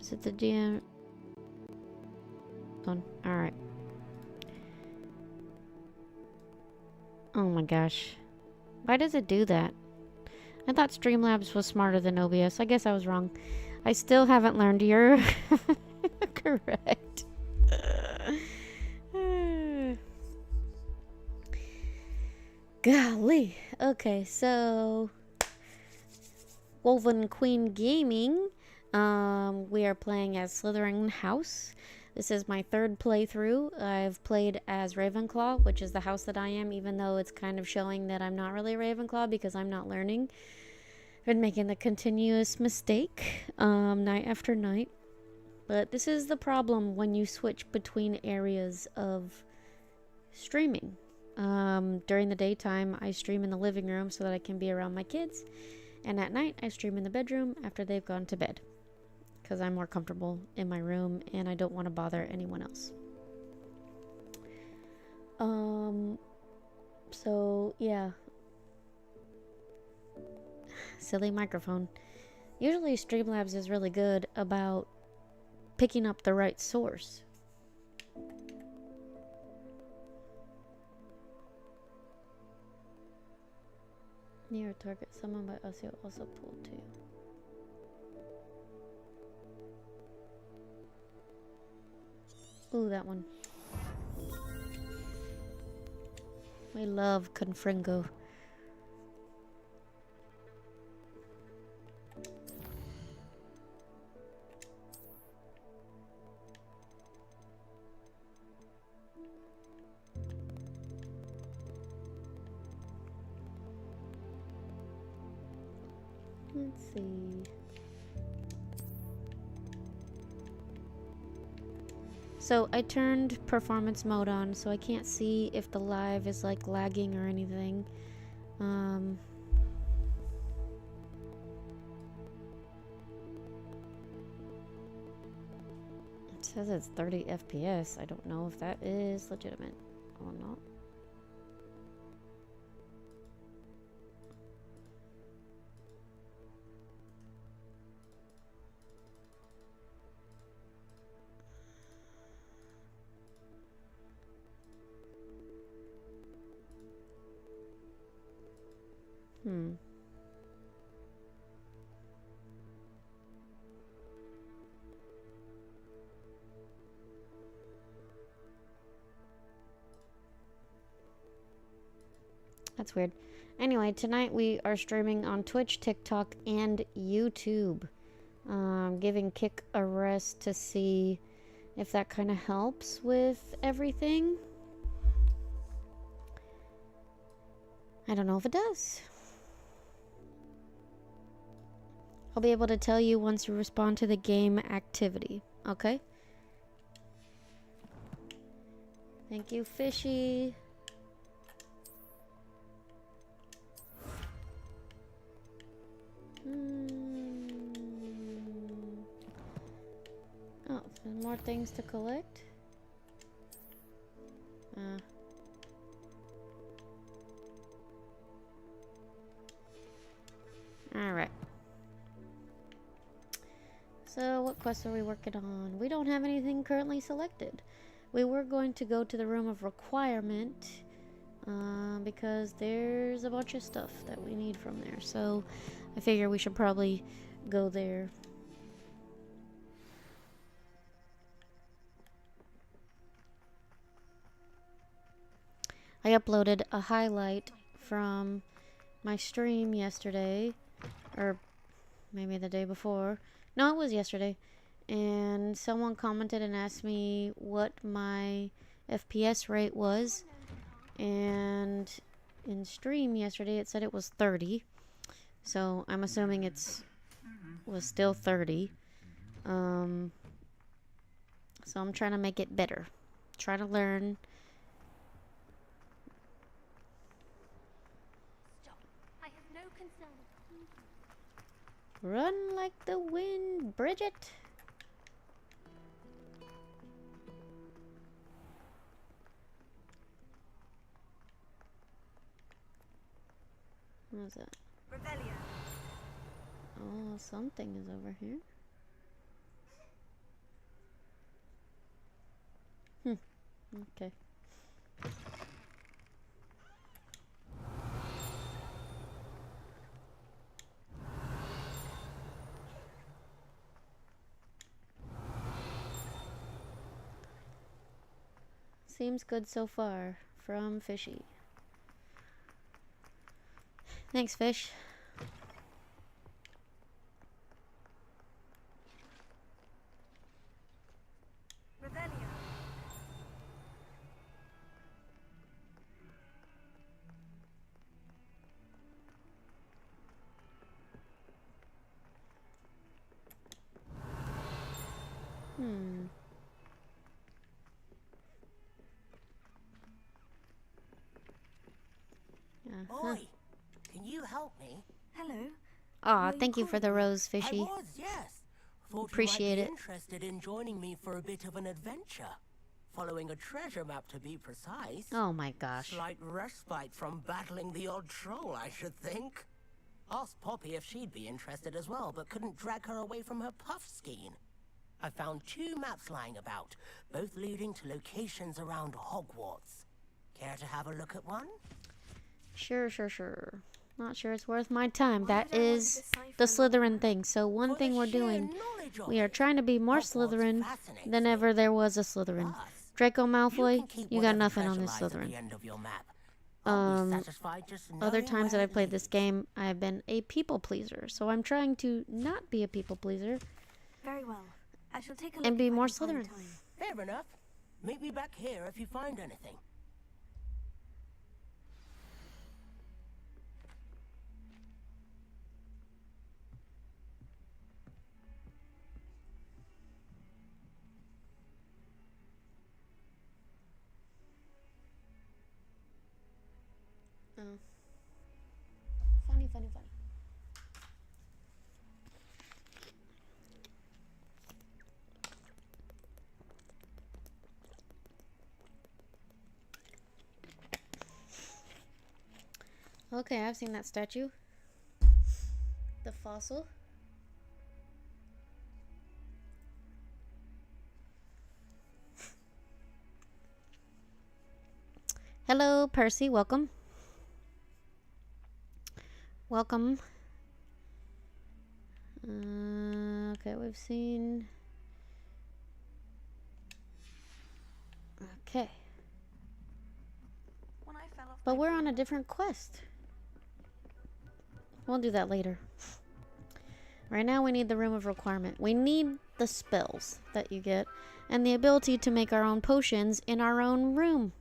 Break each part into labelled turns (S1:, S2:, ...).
S1: Is it the DM? Alright. Oh my gosh. Why does it do that? I thought Streamlabs was smarter than OBS. I guess I was wrong. I still haven't learned. You're correct. Golly. Okay, so Wolven Queen Gaming. We are playing as Slytherin House. This is my third playthrough. I've played as Ravenclaw, which is the house that I am, even though it's kind of showing that I'm not really Ravenclaw because I'm not learning. I've been making the continuous mistake night after night. But this is the problem when you switch between areas of streaming. During the daytime, I stream in the living room so that I can be around my kids. And at night, I stream in the bedroom after they've gone to bed. Because I'm more comfortable in my room and I don't want to bother anyone else. So, yeah. Silly microphone. Usually Streamlabs is really good about picking up the right source. Near a target, someone by us who also pulled too. Ooh, that one. We love Confringo. Let's see. So I turned performance mode on, so I can't see if the live is like lagging or anything. It says it's 30 FPS. I don't know if that is legitimate or not. That's weird. Anyway, tonight we are streaming on Twitch, TikTok, and YouTube. Giving Kick a rest to see if that kind of helps with everything. I don't know if it does. I'll be able to tell you once you respond to the game activity, okay? Thank you, Fishy. Oh, there's more things to collect? Alright. So, what quests are we working on? We don't have anything currently selected. We were going to go to the room of requirement, because there's a bunch of stuff that we need from there. So, I figure we should probably go there. I uploaded a highlight from my stream yesterday, or maybe the day before. No, it was yesterday. And someone commented and asked me what my FPS rate was. And in stream yesterday, it said it was 30. So I'm assuming was still 30. So I'm trying to make it better. Try to learn. Run like the wind, Bridget. What is that? Rebellion. Oh, something is over here. Okay. Seems good so far. From Fishy. Thanks, Fish.
S2: Oi, can you help me?
S3: Hello.
S1: Aw, thank you for the rose,
S2: I
S1: Fishy.
S2: was, yes. Thought
S1: Appreciate
S2: you
S1: it.
S2: might be interested in joining me for a bit of an adventure. Following a treasure map, to be precise.
S1: Oh my gosh.
S2: Slight respite from battling the odd troll, I should think. Asked Poppy if she'd be interested as well, but couldn't drag her away from her puff skein. I found 2 maps lying about, both leading to locations around Hogwarts. Care to have a look at one?
S1: Sure. Not sure it's worth my time. That is the Slytherin thing. So one thing we're doing, we are trying to be more Slytherin than ever there was a Slytherin. Draco Malfoy, you got nothing on this Slytherin. Other times that I played this game, I have been a people pleaser. So I'm trying to not be a people pleaser.
S3: Very well. I shall take a look
S1: And be
S3: if I
S1: more
S3: can find
S1: Slytherin.
S3: time.
S2: Fair enough. Meet me back here if you find anything.
S1: Oh. Funny. Okay, I've seen that statue. The fossil. Hello, Percy. Welcome. Welcome. Okay, we've seen... Okay. But we're on a different quest. We'll do that later. Right now we need the Room of Requirement. We need the spells that you get and the ability to make our own potions in our own room.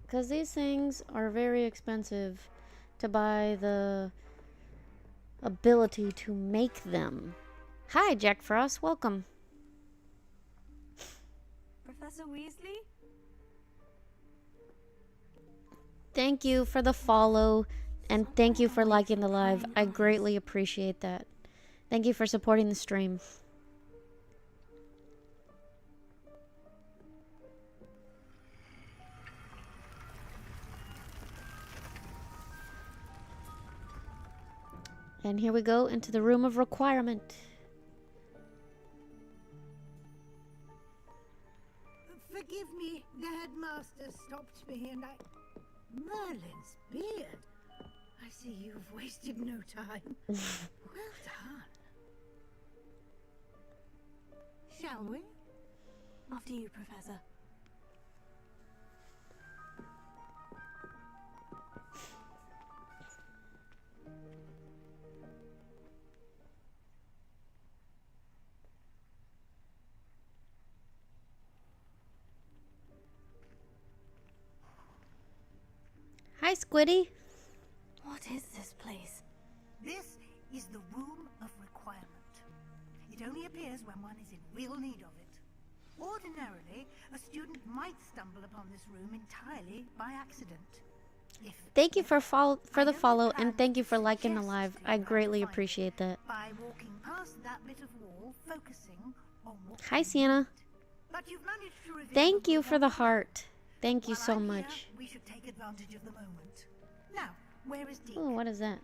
S1: Because these things are very expensive to buy the ability to make them. Hi, Jack Frost. Welcome.
S3: Professor Weasley?
S1: Thank you for the follow, and thank you for liking the live. I greatly appreciate that. Thank you for supporting the stream. And here we go into the Room of Requirement.
S4: Forgive me, the headmaster stopped me and Merlin's beard. I see you've wasted no time. Well done. Shall we?
S3: After you, Professor.
S1: Hi, Squiddy.
S3: What is this place?
S4: This is the Room of Requirement. It only appears when one is in real need of it. Ordinarily, a student might stumble upon this room entirely by accident.
S1: Thank you for the follow, and thank you for liking the live. I greatly appreciate that.
S4: By walking past that bit of wall, focusing on what
S1: Hi, Sienna.
S4: But you've managed to reveal
S1: Thank you
S4: room
S1: for the
S4: on
S1: heart. Thank you
S4: While
S1: so
S4: I'm
S1: much.
S4: Here, we should take advantage of the moment. Now, where is Deke?
S1: Oh, what is that?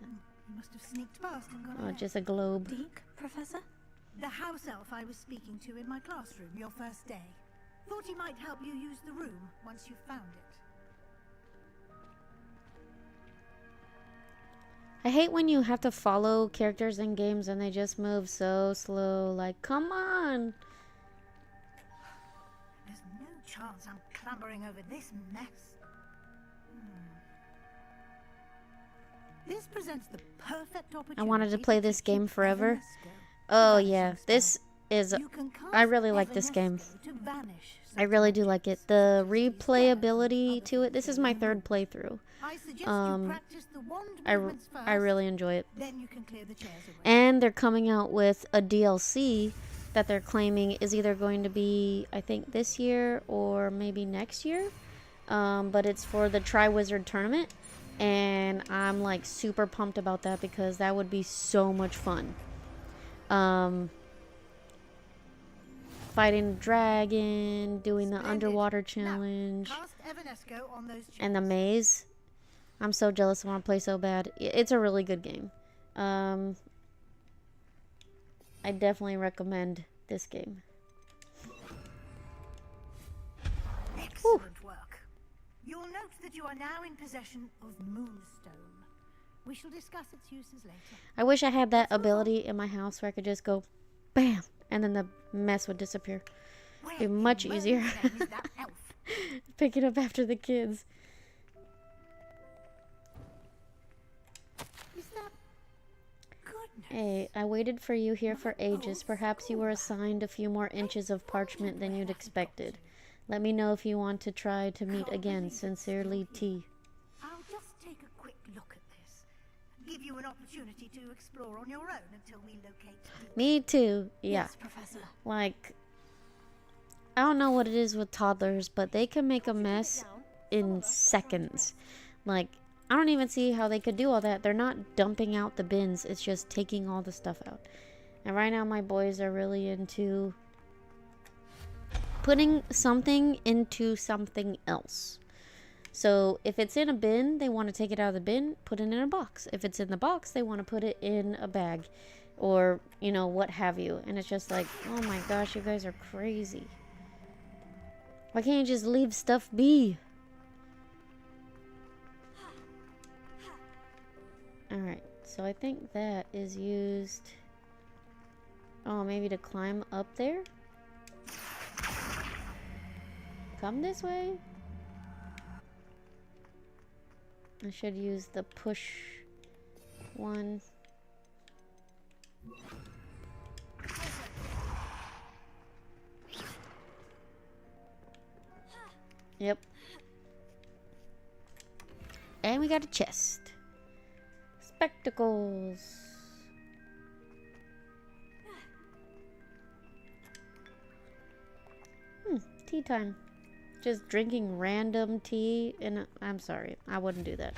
S4: He must have sneaked past and gone
S1: Oh,
S4: ahead.
S1: just a globe.
S3: Deke, Professor?
S4: The house elf I was speaking to in my classroom your first day. Thought he might help you use the room once you've found it.
S1: I hate when you have to follow characters in games and they just move so slow. Like, come on!
S4: There's no chance I'm clambering over this mess. This presents the perfect opportunity.
S1: I wanted to play this game forever.
S4: Evanesco.
S1: Oh
S4: Vanishing
S1: yeah,
S4: spell.
S1: this is...
S4: You can cast
S1: I really like this game.
S4: Evanesco to vanish
S1: I really do
S4: certain
S1: like it.
S4: objects,
S1: The
S4: such as these
S1: replayability
S4: stairs
S1: to
S4: and
S1: it. This
S4: other
S1: is my
S4: things in the
S1: third playthrough.
S4: I suggest
S1: Um,
S4: you practice the wand
S1: I
S4: movements first,
S1: really enjoy it.
S4: then you can clear the chairs away.
S1: And they're coming out with a DLC that they're claiming is either going to be, I think, this year or maybe next year. But it's for the Triwizard Tournament. And I'm like super pumped about that because that would be so much fun. Fighting dragon, doing the
S4: Splendid.
S1: underwater
S4: Now,
S1: challenge,
S4: cast Evanesco on those
S1: and the
S4: chairs.
S1: maze. I'm so jealous. I want to play so bad. It's a really good game. I definitely recommend this game.
S4: Excellent work. You'll note that you are now in possession of Moonstone. We shall discuss its uses later.
S1: I wish I had that ability in my house where I could just go BAM! And then the mess would disappear.
S4: Where
S1: Be
S4: in
S1: much
S4: Merlin's
S1: easier.
S4: name is that elf?
S1: Pick it up after the kids.
S4: Is that... Goodness.
S1: Hey, I waited for you here for ages. Perhaps you were assigned a few more inches of parchment than you'd expected. Let me know if you want to try to meet again. Sincerely, T.
S4: I'll just take a quick look at this. Give you an opportunity to explore on your own until we locate the...
S1: Me too. Yeah.
S3: Yes, Professor.
S1: Like, I don't know what it is with toddlers, but they can make a mess in seconds. Like, I don't even see how they could do all that. They're not dumping out the bins. It's just taking all the stuff out. And right now my boys are really into putting something into something else. So if it's in a bin, they want to take it out of the bin, put it in a box. If it's in the box, they want to put it in a bag or, you know, what have you. And it's just like, oh my gosh, you guys are crazy. Why can't you just leave stuff be? Alright, so I think that is used... Oh, maybe to climb up there? Come this way? I should use the push one. Yep. And we got a chest. Spectacles. Tea time. Just drinking random tea and I'm sorry, I wouldn't do that.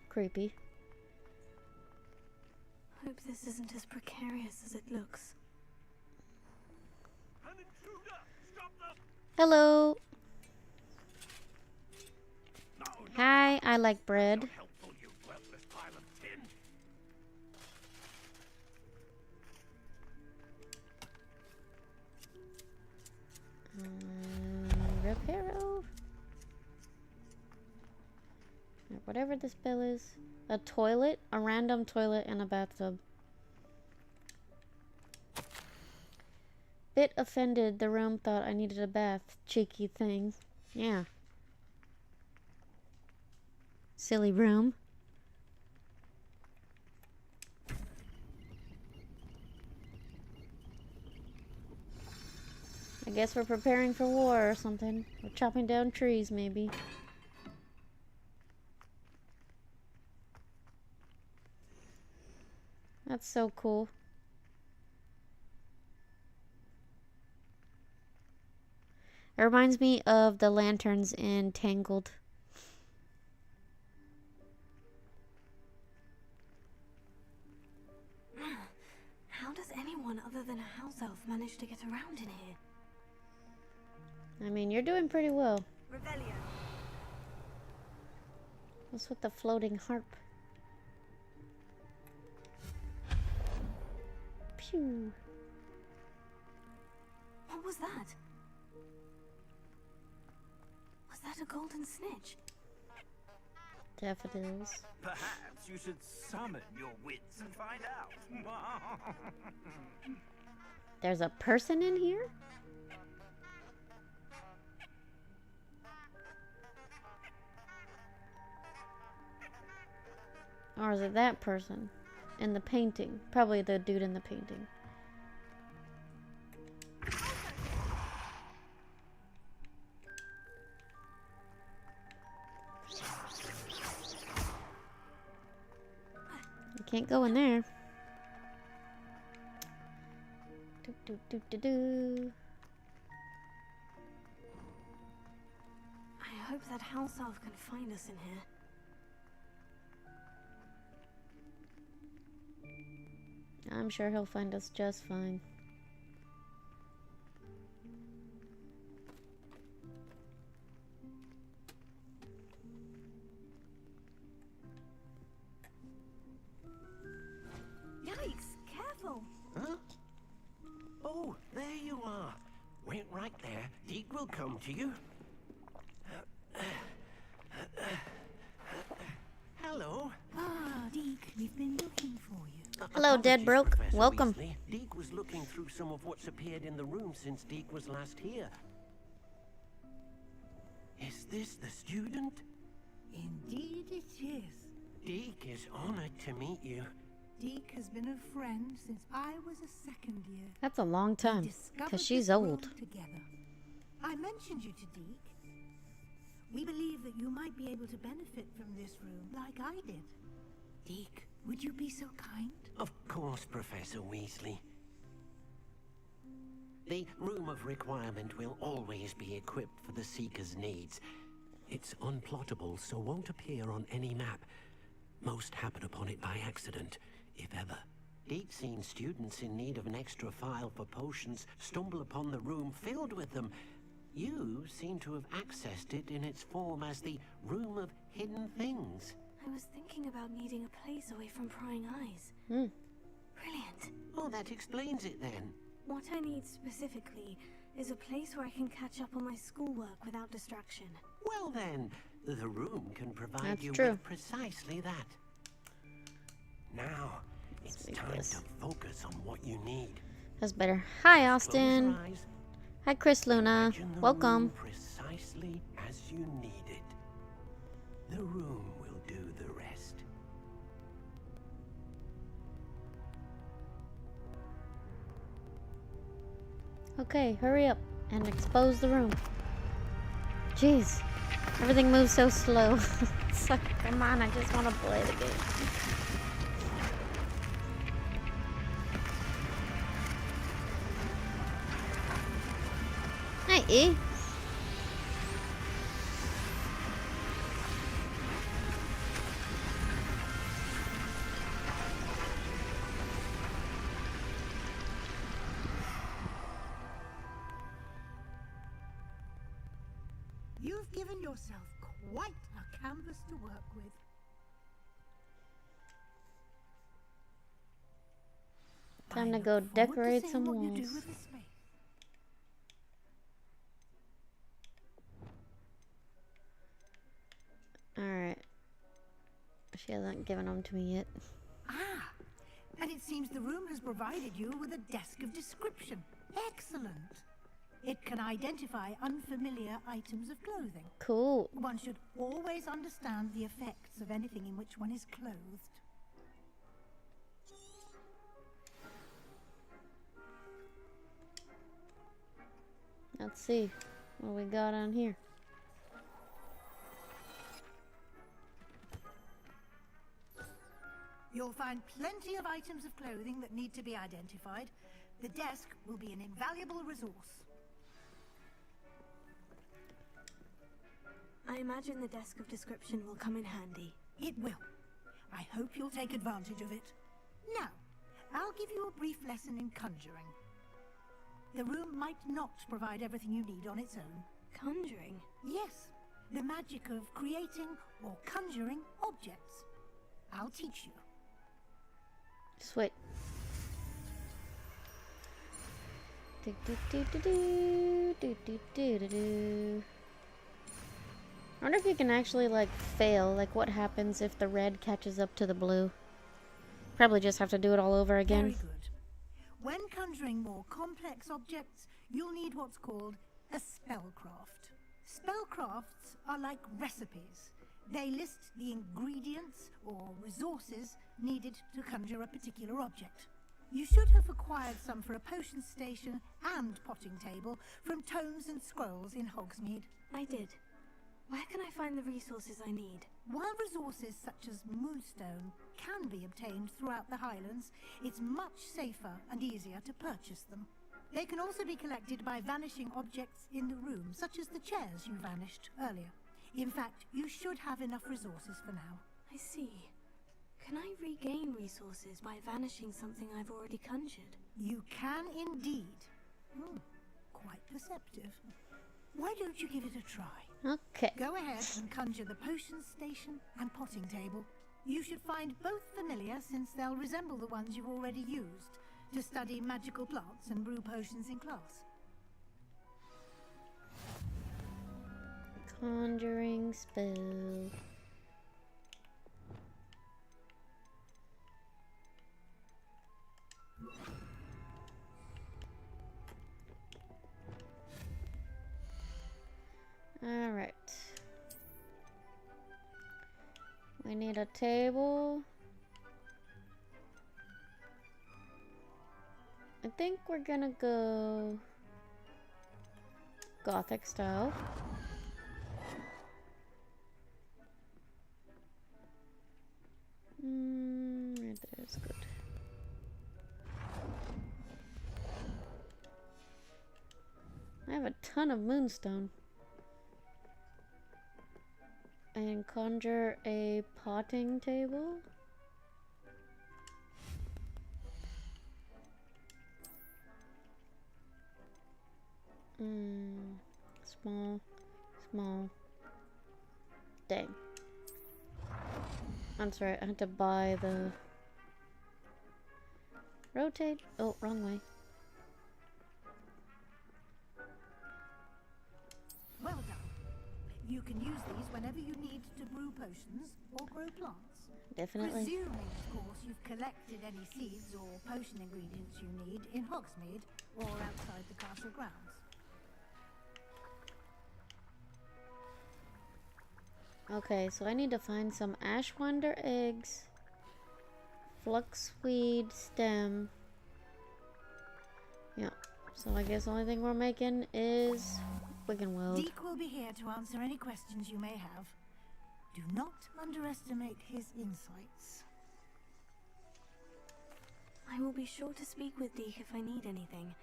S1: Creepy.
S3: Hope this isn't as precarious as it looks.
S1: Hello. Hi, I like bread. Reparo. Whatever this bill is. A toilet, a random toilet, and a bathtub. Bit offended, the room thought I needed a bath. Cheeky thing. Yeah. Silly room. I guess we're preparing for war or something. We're chopping down trees, maybe. That's so cool. It reminds me of the lanterns in Tangled.
S3: How does anyone other than a house elf manage to get around in here?
S1: I mean, you're doing pretty well.
S3: Revelio.
S1: What's with the floating harp? Pew.
S3: What was that? Was that a golden snitch?
S1: Daffodils.
S5: Perhaps you should summon your wits and find out.
S1: There's a person in here? Or is it that person in the painting? Probably the dude in the painting. You can't go in there. Do, do, do, do, do.
S3: I hope that house elf can find us in here.
S1: I'm sure he'll find us just fine.
S3: Yikes! Careful!
S2: Huh? Oh, there you are. Wait right there. Deke will come to you. Hello.
S4: Ah, Deke, we've been looking for you.
S1: Hello, Dead
S2: Apologies,
S1: Broke.
S2: Professor
S1: Welcome.
S2: Weasley. Deke was looking through some of what's appeared in the room since Deke was last here. Is this the student?
S4: Indeed it is.
S2: Deke is honored to meet you.
S4: Deke has been a friend since I was a second year.
S1: That's a long
S4: We
S1: time.
S4: discovered
S1: Because she's
S4: this world
S1: old.
S4: Together. I mentioned you to Deke. We believe that you might be able to benefit from this room like I did. Deke, would you be so kind?
S2: Of course, Professor Weasley. The Room of Requirement will always be equipped for the Seeker's needs. It's unplottable, so won't appear on any map. Most happen upon it by accident, if ever. Deke's seen students in need of an extra file for potions stumble upon the room filled with them. You seem to have accessed it in its form as the Room of Hidden Things.
S3: I was thinking about needing a place away from prying eyes.
S1: Hmm.
S3: Brilliant.
S2: Oh, that explains it then.
S3: What I need specifically is a place where I can catch up on my schoolwork without distraction.
S2: Well then, the room can provide
S1: That's
S2: you
S1: true.
S2: with precisely that. Now, it's
S1: make
S2: time
S1: this.
S2: to focus on what you need.
S1: That's better. Hi,
S2: Close
S1: Austin.
S2: your eyes.
S1: Hi, Chris Luna.
S2: Imagine the
S1: Welcome.
S2: room precisely as you need it. The room will do the rest.
S1: Okay, hurry up and expose the room. Jeez, everything moves so slow. It's like, come on, I just want to play the game. Hi, E.
S4: You've given yourself quite a canvas to work with.
S1: Time
S4: I
S1: to
S4: look
S1: go
S4: forward to
S1: decorate
S4: seeing
S1: some
S4: what you do
S1: walls.
S4: with the space.
S1: Alright. She hasn't given them to me yet.
S4: Ah, and it seems the room has provided you with a desk of description. Excellent. It can identify unfamiliar items of clothing.
S1: Cool.
S4: One should always understand the effects of anything in which one is clothed.
S1: Let's see what we got on here.
S4: You'll find plenty of items of clothing that need to be identified. The desk will be an invaluable resource.
S3: I imagine the desk of description will come in handy.
S4: It will. I hope you'll take advantage of it. Now, I'll give you a brief lesson in conjuring. The room might not provide everything you need on its own.
S3: Conjuring?
S4: Yes, The magic of creating or conjuring objects. I'll teach you.
S1: Sweet. Do, do, do, do, do, do, do, do, do, do. I wonder if you can actually, like, fail. Like, what happens if the red catches up to the blue? Probably just have to do it all over again.
S4: Very good. When conjuring more complex objects, you'll need what's called a spellcraft. Spellcrafts are like recipes. They list the ingredients or resources needed to conjure a particular object. You should have acquired some for a potion station and potting table from tomes and scrolls in Hogsmeade.
S3: I did. Where can I find the resources I need?
S4: While resources such as moonstone can be obtained throughout the Highlands, it's much safer and easier to purchase them. They can also be collected by vanishing objects in the room, such as the chairs you vanished earlier. In fact, you should have enough resources for now.
S3: I see. Can I regain resources by vanishing something I've already conjured?
S4: You can indeed. Quite perceptive. Why don't you give it a try?
S1: Okay.
S4: Go ahead and conjure the potion station and potting table. You should find both familiar, since they'll resemble the ones you've already used to study magical plants and brew potions in class.
S1: Conjuring spell. Alright. We need a table. I think we're gonna go Gothic style. Right there is good. I have a ton of moonstone. And conjure a potting table. Small, small. Dang. That's right, I had to buy the... Rotate. Oh, wrong way.
S4: Well done. You can use these whenever you need to brew potions or grow plants.
S1: Definitely.
S4: Presuming, of course, you've collected any seeds or potion ingredients you need in Hogsmeade or outside the castle grounds.
S1: Okay, so I need to find some ashwander eggs, fluxweed stem. Yeah, so I guess the only thing we're making is Wiggenweld.
S4: Deke will be here to answer any questions you may have. Do not underestimate his insights.
S3: I will be sure to speak with Deke if I need anything.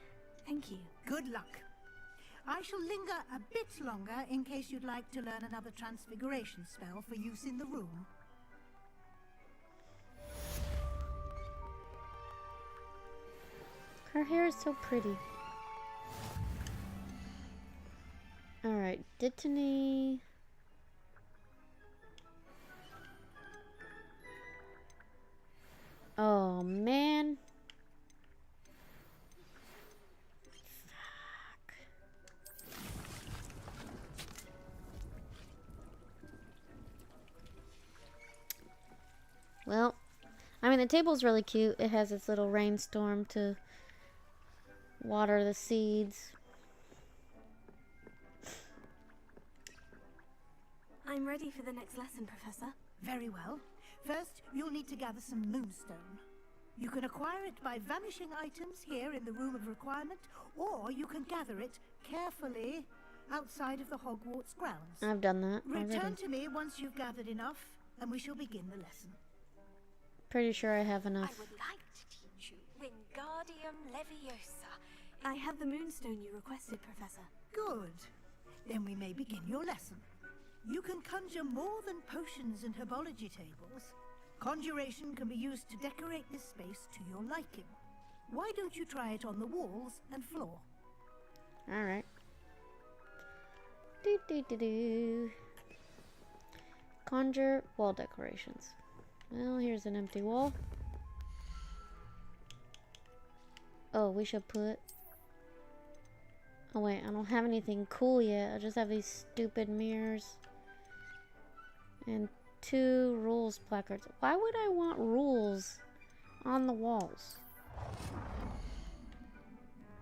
S3: Thank you.
S4: Good luck. I shall linger a bit longer in case you'd like to learn another transfiguration spell for use in the room.
S1: Her hair is so pretty. Alright, Dittany. Oh, man. Fuck. Well, I mean, the table's really cute. It has its little rainstorm to water the seeds.
S3: I'm ready for the next lesson, Professor.
S4: Very well. First, you'll need to gather some moonstone. You can acquire it by vanishing items here in the Room of Requirement, or you can gather it carefully outside of the Hogwarts grounds.
S1: I've done that
S4: Return
S1: already.
S4: to me once you've gathered enough, and we shall begin the lesson.
S1: Pretty sure I have
S6: I
S1: enough.
S6: would like to teach you Wingardium Leviosa.
S3: I have the moonstone you requested, Professor.
S4: Good. Then we may begin your lesson. You can conjure more than potions and herbology tables. Conjuration can be used to decorate this space to your liking. Why don't you try it on the walls and floor?
S1: Alright. Do do do do. Conjure wall decorations. Well, here's an empty wall. Oh, we should put... Oh wait, I don't have anything cool yet. I just have these stupid mirrors. And 2 rules placards. Why would I want rules on the walls?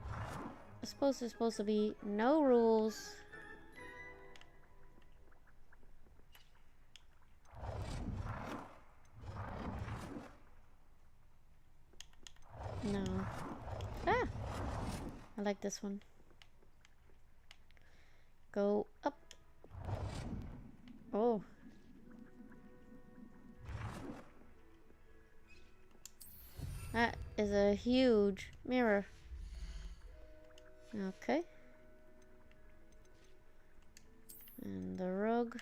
S1: I suppose there's supposed to be no rules. No. Ah! I like this one. Go up. Oh. That is a huge mirror. Okay. And the rug.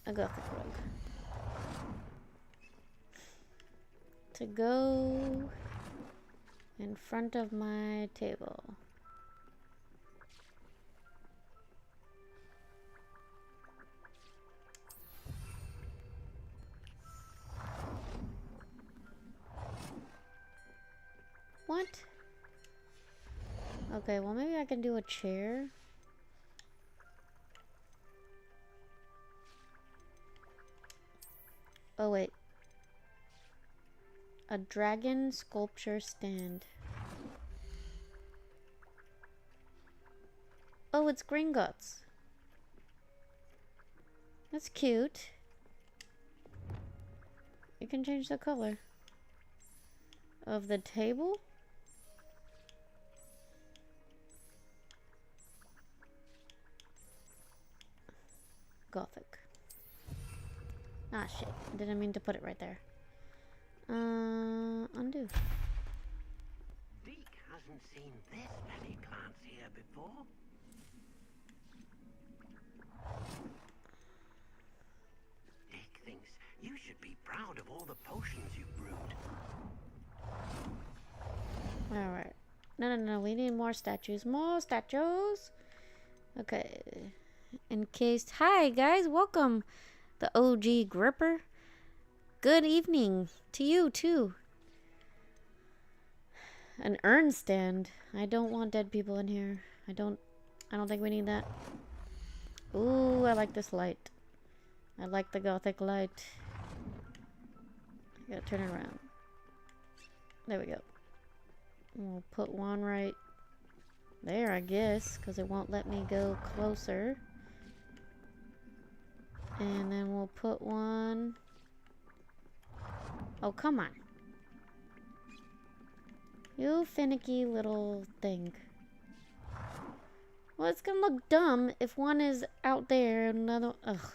S1: A gothic rug. To go in front of my table. What? Okay, well maybe I can do a chair. Oh wait. A dragon sculpture stand. Oh, it's Gringotts. That's cute. You can change the color of the table. Gothic. Ah, shit. I didn't mean to put it right there. Undo.
S2: Deke hasn't seen this many plants here before. Deke thinks you should be proud of all the potions you brewed.
S1: Alright. No. We need more statues. More statues! Okay. Encased. Hi, guys. Welcome. The OG Gripper. Good evening to you, too. An urn stand. I don't want dead people in here. I don't think we need that. Ooh, I like this light. I like the gothic light. I gotta turn it around. There we go. We'll put one right there, I guess, because it won't let me go closer. And then we'll put one... Oh, come on. You finicky little thing. Well, it's gonna look dumb if one is out there and another... Ugh.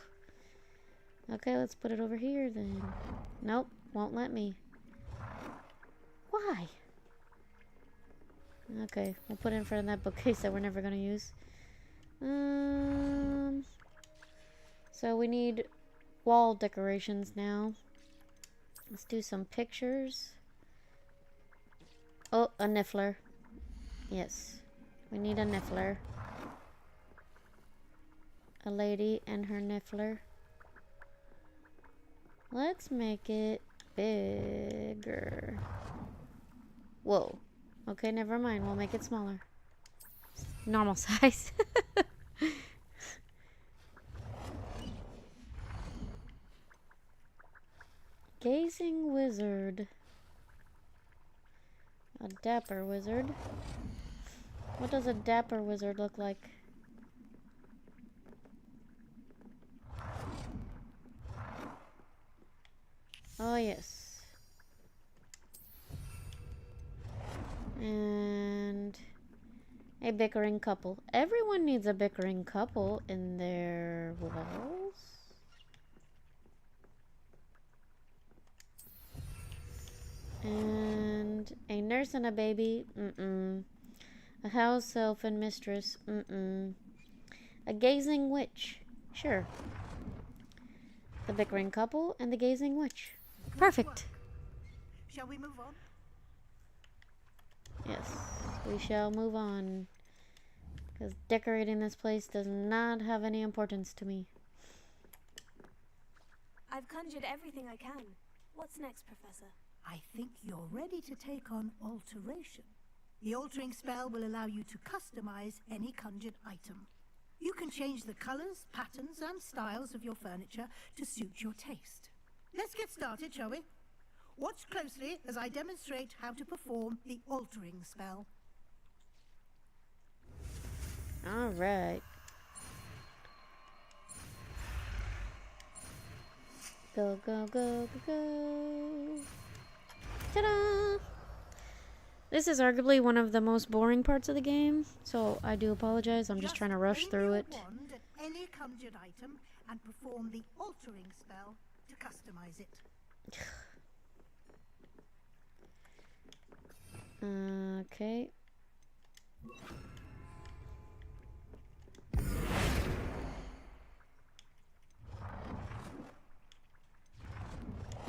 S1: Okay, let's put it over here then. Nope, won't let me. Why? Okay, we'll put it in front of that bookcase that we're never gonna use. So we need wall decorations now. Let's do some pictures. Oh, a niffler. Yes, we need a niffler. A lady and her niffler. Let's make it bigger. Whoa. Okay, never mind. We'll make it smaller. Normal size. Gazing wizard. A dapper wizard. What does a dapper wizard look like? Oh, yes. And a bickering couple. Everyone needs a bickering couple in their walls. And a nurse and a baby. A house elf and mistress. A gazing witch. Sure. The bickering couple and the gazing witch. Perfect.
S4: Shall we move on?
S1: Yes, we shall move on. Because decorating this place does not have any importance to me.
S3: I've conjured everything I can. What's next, Professor?
S4: I think you're ready to take on alteration. The altering spell will allow you to customize any conjured item. You can change the colors, patterns, and styles of your furniture to suit your taste. Let's get started, shall we? Watch closely as I demonstrate how to perform the altering spell.
S1: Alright. Go, go, go, go, go. Ta-da! This is arguably one of the most boring parts of the game, so I do apologize. I'm just trying to rush through it.
S4: Aim your wand at any conjured item and perform the altering spell to customize it.
S1: Okay.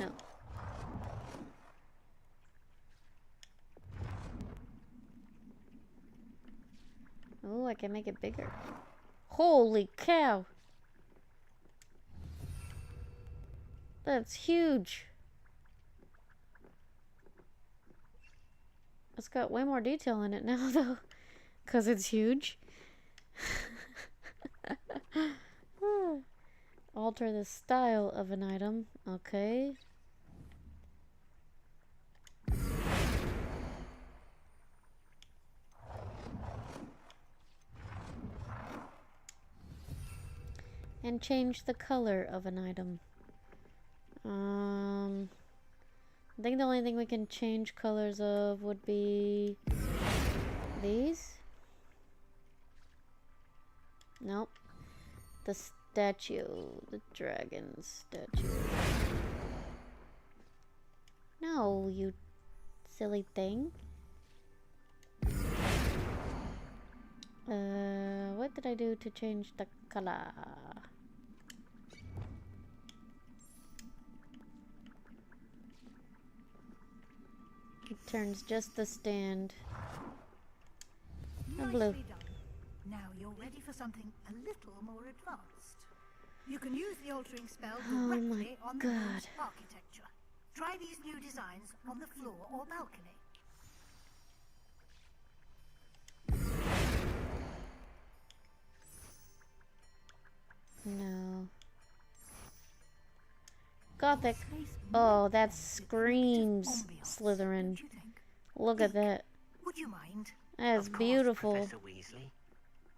S1: No. Oh, I can make it bigger. Holy cow! That's huge. It's got way more detail in it now, though, because it's huge. Alter the style of an item. Okay. And change the color of an item. I think the only thing we can change colors of would be these. Nope. The statue. The dragon statue. No, you silly thing. What did I do to change the color? It turns just the stand. A blue.
S4: Nicely done. Now you're ready for something a little more advanced. You can use the altering spell directly on the room's architecture. Try these new designs on the floor or balcony.
S1: No. Gothic. Oh, that screams Slytherin. Look at that.
S4: Would you mind?
S1: That's
S2: Of course,
S1: beautiful.
S2: Professor Weasley.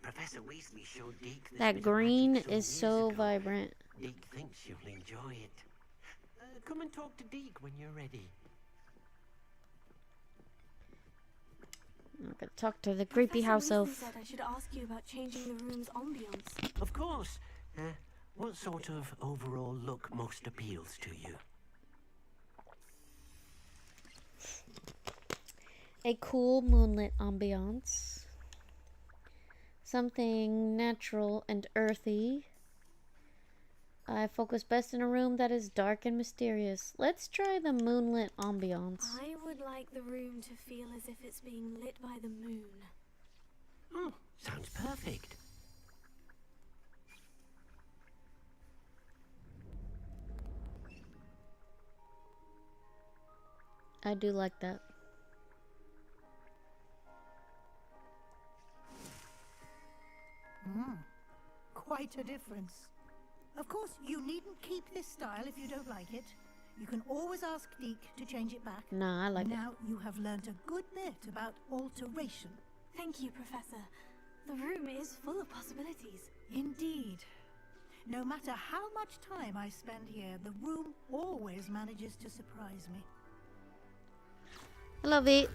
S2: Professor Weasley showed Deke this
S1: That
S2: bit of
S1: green
S2: magic some
S1: is
S2: years
S1: so
S2: ago.
S1: vibrant.
S2: Deke thinks you'll enjoy it. Come and talk to Deke when you're ready.
S1: I could talk to the creepy house
S3: Professor Weasley
S1: elf.
S3: said I should ask you about changing the room's ambience.
S2: Of course. What sort of overall look most appeals to you?
S1: A cool moonlit ambiance. Something natural and earthy. I focus best in a room that is dark and mysterious. Let's try the moonlit ambiance.
S3: I would like the room to feel as if it's being lit by the moon.
S2: Oh, sounds perfect.
S1: I do like that.
S4: Quite a difference. Of course, you needn't keep this style if you don't like it. You can always ask Deke to change it back.
S1: Nah, I like it.
S4: Now you have learnt a good bit about alteration.
S3: Thank you, Professor. The room is full of possibilities.
S4: Indeed. No matter how much time I spend here, the room always manages to surprise me.
S1: I love it.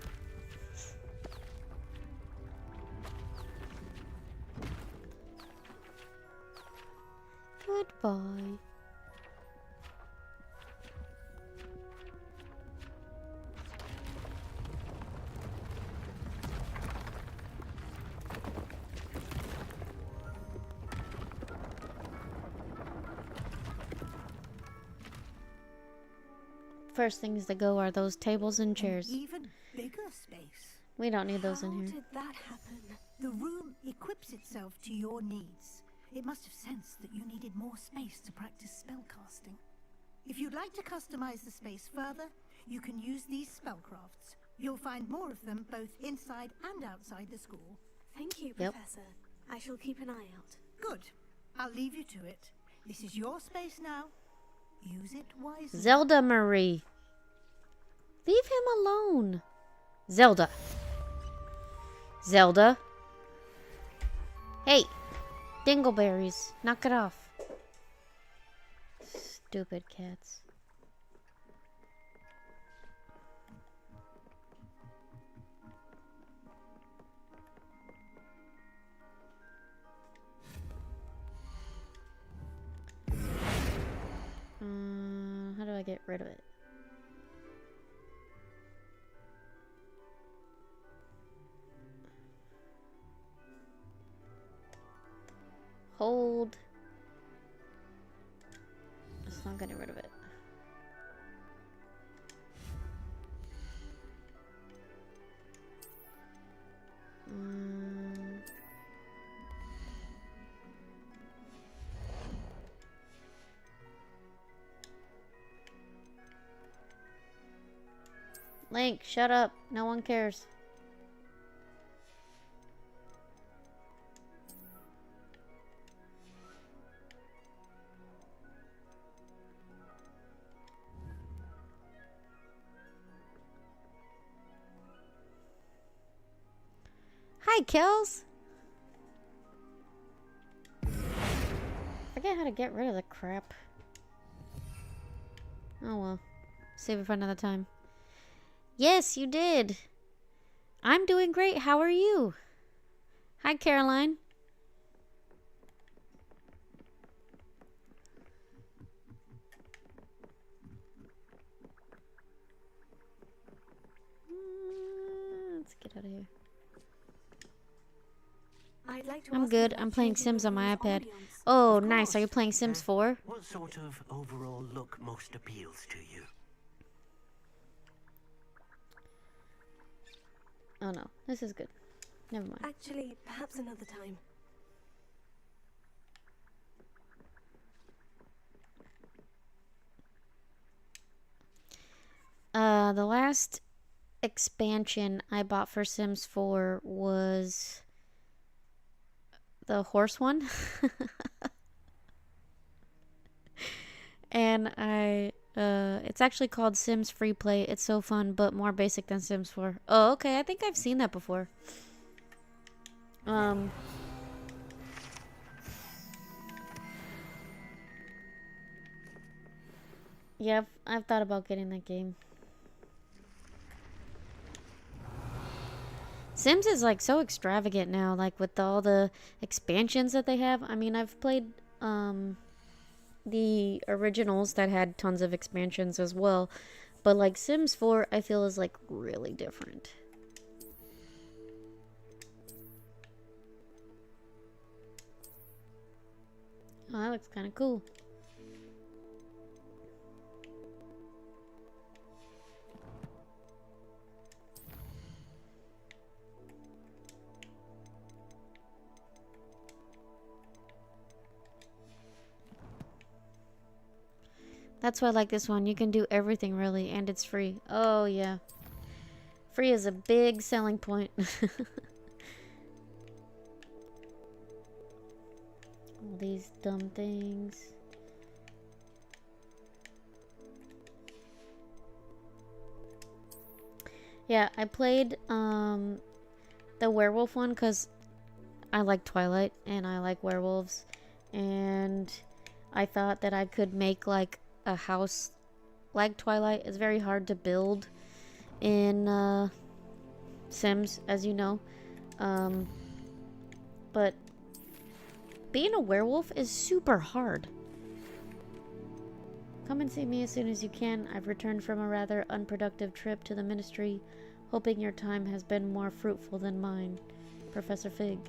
S1: Goodbye. First things to go are those tables and chairs.
S4: An even bigger space.
S1: We don't need those in
S3: How
S1: here.
S3: did that happen?
S4: The room equips itself to your needs. It must have sensed that you needed more space to practice spellcasting. If you'd like to customize the space further, you can use these spellcrafts. You'll find more of them both inside and outside the school.
S3: Thank you,
S1: Yep.
S3: Professor. I shall keep an eye out.
S4: Good. I'll leave you to it. This is your space now. Use it wisely.
S1: Zelda Marie. Leave him alone. Zelda. Zelda. Hey. Dingleberries. Knock it off. Stupid cats. How do I get rid of it? Hold. It's not getting rid of it. Link, shut up. No one cares. Hi, Kels. Forget how to get rid of the crap. Oh well. Save it for another time. Yes, you did. I'm doing great. How are you? Hi, Caroline. Let's get out of here.
S3: I'd like to
S1: I'm
S3: ask
S1: good.
S3: about
S1: I'm playing
S3: changing
S1: Sims
S3: the
S1: on my
S3: room's
S1: iPad.
S3: ambience.
S1: Oh,
S5: Of
S1: nice. Are you
S5: course.
S1: playing Sims 4?
S5: What sort of overall look most appeals to you?
S1: Oh no, this is good. Never mind.
S3: Actually, perhaps another time.
S1: The last expansion I bought for Sims 4 was the horse one. And it's actually called Sims Free Play. It's so fun, but more basic than Sims 4. Oh, okay. I think I've seen that before. Yeah, I've thought about getting that game. Sims is like so extravagant now, like with all the expansions that they have. I mean, I've played the originals that had tons of expansions as well, but like Sims 4 I feel is like really different. Oh, that looks kind of cool. That's why I like this one. You can do everything really, and it's free. Oh, yeah. Free is a big selling point. All these dumb things. Yeah, I played the werewolf one because I like Twilight and I like werewolves. And I thought that I could make like a house like Twilight. It's very hard to build in Sims, as you know. But being a werewolf is super hard. Come and see me as soon as you can. I've returned from a rather unproductive trip to the ministry, hoping your time has been more fruitful than mine. Professor Fig.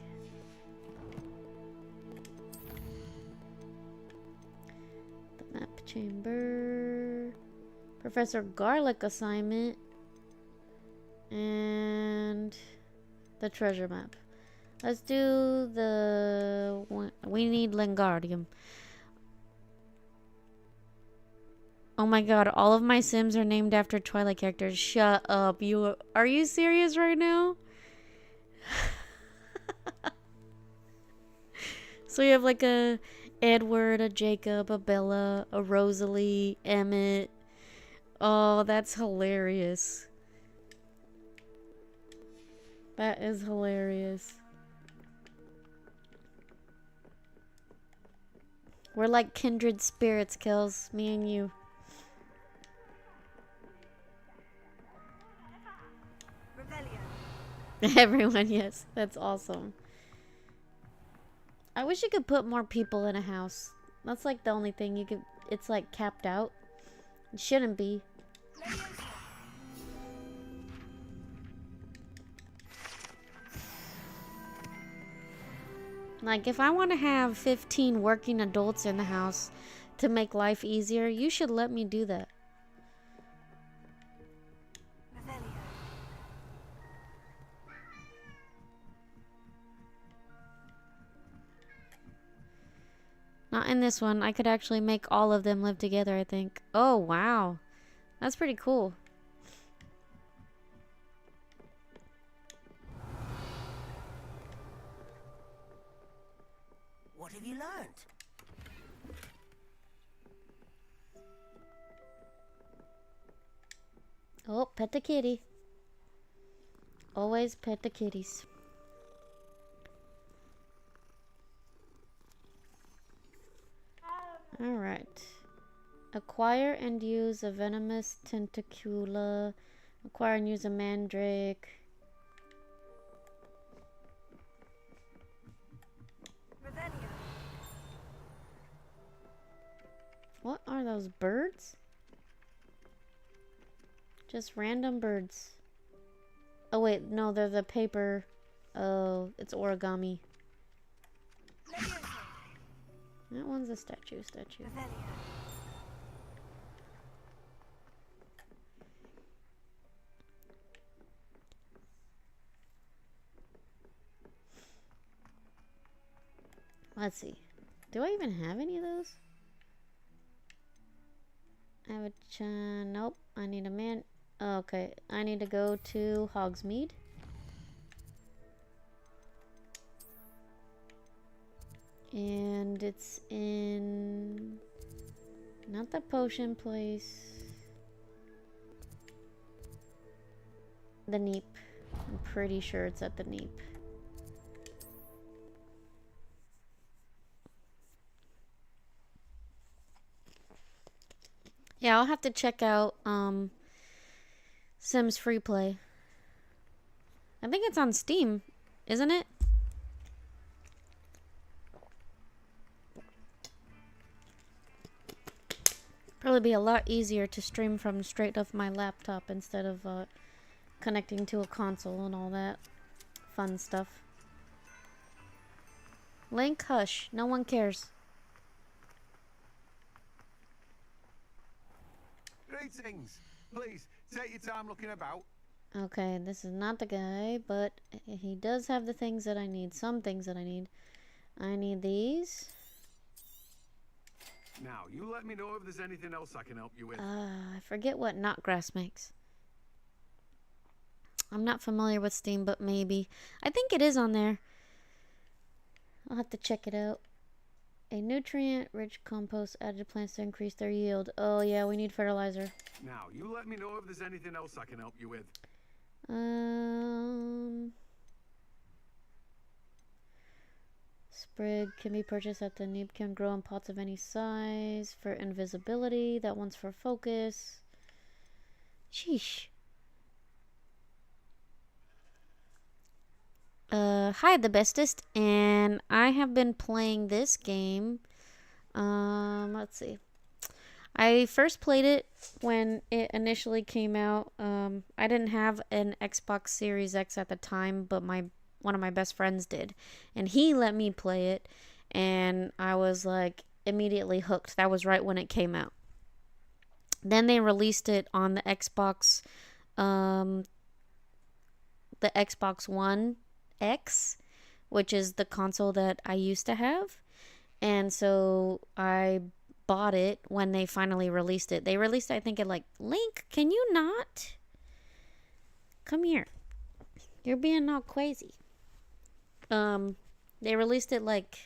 S1: The map chamber. Professor Garlic assignment. And The treasure map. Let's do the... We need Lingardium. Oh my god, all of my Sims are named after Twilight characters. Shut up. Are you serious right now? So you have like a Edward, a Jacob, a Bella, a Rosalie, Emmett. Oh, that's hilarious. That is hilarious. We're like kindred spirits, Kels. Me and you. Everyone, yes. That's awesome. I wish you could put more people in a house. That's like the only thing you could... It's like capped out. It shouldn't be. Like, if I want to have 15 working adults in the house to make life easier, you should let me do that. Not in this one. I could actually make all of them live together, I think. Oh, wow. That's pretty cool.
S2: What have you learned?
S1: Oh, pet the kitty. Always pet the kitties. Alright. Acquire and use a venomous tentacula. Acquire and use a mandrake. What are those birds? Just random birds. Oh wait, no, they're the paper. Oh, it's origami. That one's a statue. Let's see. Do I even have any of those? I have a nope. I need a man. Oh, okay, I need to go to Hogsmeade. And it's in... Not the potion place. The Neep. I'm pretty sure it's at the Neep. Yeah, I'll have to check out Sims Free Play. I think it's on Steam, isn't it? Probably be a lot easier to stream from straight off my laptop instead of connecting to a console and all that fun stuff. Link, hush. No one cares.
S5: Greetings. Please, take your time looking about.
S1: Okay, this is not the guy, but he does have the things that I need. Some things that I need. I need these.
S5: Now, you let me know if there's anything else I can help you with.
S1: I forget what knotgrass makes. I'm not familiar with Steam, but maybe. I think it is on there. I'll have to check it out. A nutrient-rich compost added to plants to increase their yield. Oh yeah, we need fertilizer.
S5: Now, you let me know if there's anything else I can help you with.
S1: Sprig can be purchased at the Neep. Can grow in pots of any size. For invisibility. That one's for focus. Sheesh. Hi, the bestest, and I have been playing this game. Let's see. I first played it when it initially came out. I didn't have an Xbox Series X at the time, but one of my best friends did, and he let me play it, and I was like immediately hooked. That was right when it came out. Then they released it on the Xbox One X, which is the console that I used to have. And so I bought it when they finally released it. They released it, I think, at like, Link, can you not? Come here. You're being all crazy. They released it like,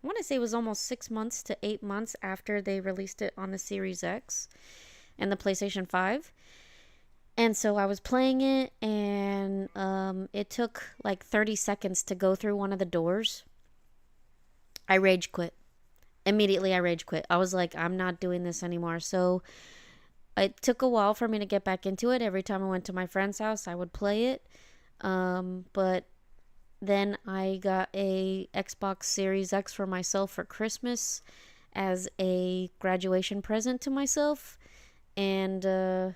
S1: I want to say it was almost 6 months to 8 months after they released it on the Series X and the PlayStation 5. And so I was playing it, and it took like 30 seconds to go through one of the doors. I rage quit. Immediately, I rage quit. I was like, I'm not doing this anymore. So it took a while for me to get back into it. Every time I went to my friend's house, I would play it. But then I got a Xbox Series X for myself for Christmas as a graduation present to myself. And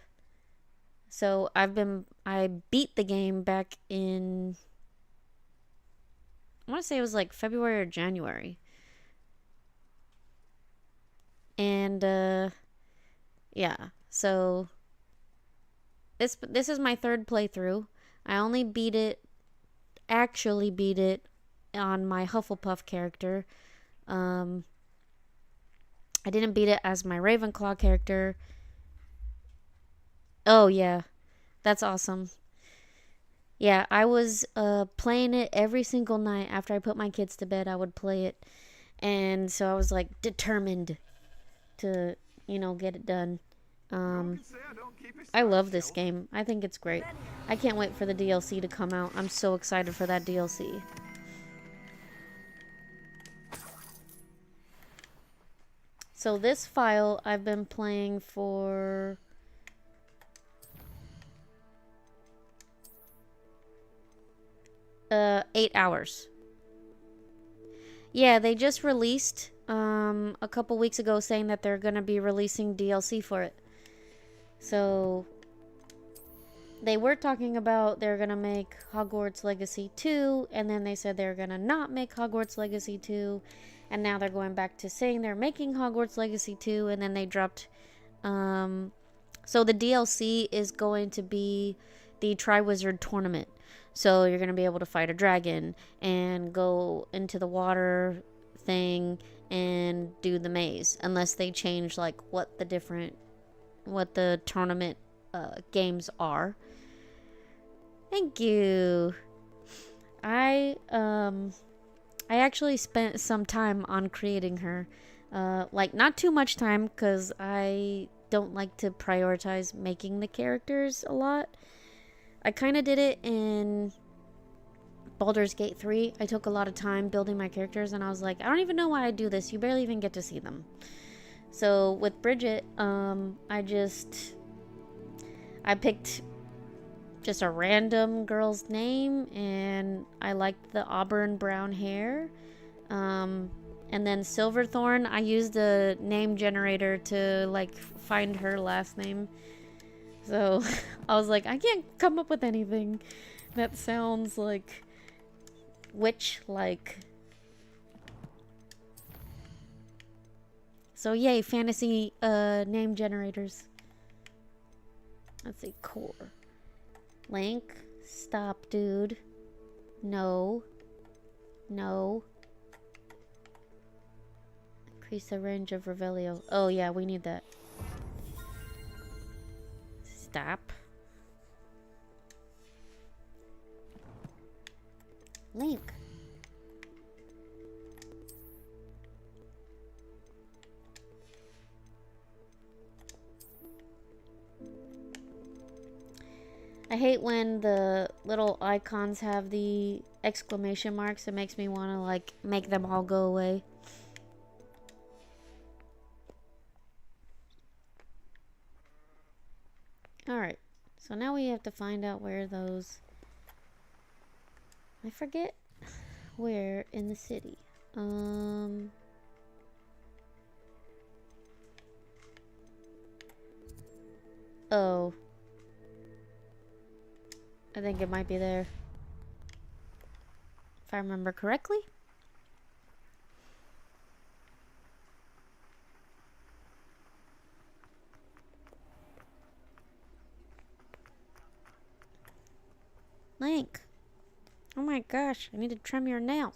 S1: so I beat the game back in, I want to say it was like February or January. And yeah, so this is my third playthrough. I only actually beat it on my Hufflepuff character. I didn't beat it as my Ravenclaw character. Oh yeah, that's awesome. Yeah, I was playing it every single night after I put my kids to bed. I would play it, and so I was like determined to, get it done. I love this game. I think it's great. I can't wait for the DLC to come out. I'm so excited for that DLC. So this file I've been playing for 8 hours. Yeah, they just released a couple weeks ago saying that they're gonna be releasing DLC for it. So they were talking about they're gonna make Hogwarts Legacy 2, and then they said they're gonna not make Hogwarts Legacy 2, and now they're going back to saying they're making Hogwarts Legacy 2, and then they dropped so the DLC is going to be the Triwizard Tournament. So you're going to be able to fight a dragon and go into the water thing and do the maze, unless they change like what the tournament games are. Thank you. I actually spent some time on creating her. Like not too much time, because I don't like to prioritize making the characters a lot. I kind of did it in Baldur's Gate 3. I took a lot of time building my characters, and I was like, I don't even know why I do this. You barely even get to see them. So with Bridget, I picked just a random girl's name, and I liked the auburn brown hair. And then Silverthorn, I used a name generator to like find her last name. So I was like, I can't come up with anything that sounds like witch-like. So yay, fantasy name generators. Let's see, core. Link, stop, dude. No. No. Increase the range of Revelio. Oh yeah, we need that. Stop. Link. I hate when the little icons have the exclamation marks. It makes me want to like make them all go away. Alright, so now we have to find out where those... I forget where in the city. Oh. I think it might be there. If I remember correctly. Link. Oh my gosh, I need to trim your nails.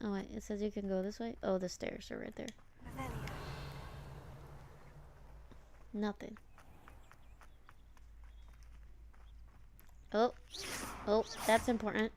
S1: Oh wait, it says you can go this way. Oh, the stairs are right there. Nothing. Oh, oh, that's important.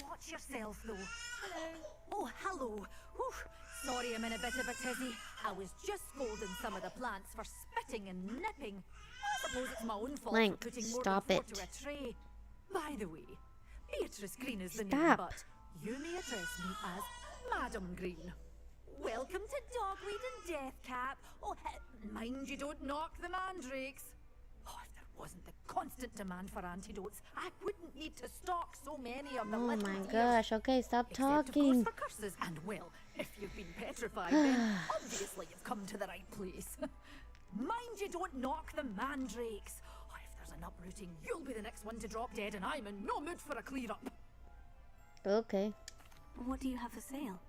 S7: Watch yourself, though. Hello. Oh, hello. Whew. Sorry I'm in a bit of a tizzy. I was just scolding some of the plants for spitting and nipping. I suppose it's my own fault
S1: Link,
S7: for putting more
S1: stop
S7: than 4
S1: it.
S7: to a tray. By the way, Beatrice Green is the name,
S1: Stop.
S7: but you may address me as Madam Green. Welcome to Dogweed and Deathcap. Oh, mind you don't knock the mandrakes. Oh, if there wasn't the constant demand for antidotes, I wouldn't need to stock so many of the
S1: Oh
S7: little
S1: my
S7: dears.
S1: gosh, okay, stop
S7: Except, of
S1: talking.
S7: course, for curses. And, well, if you've been petrified, then obviously you've come to the right place. Mind you don't knock the mandrakes. Oh, if there's an uprooting, you'll be the next one to drop dead, and I'm in no mood for a clear-up.
S1: Okay.
S3: What do you have for sale?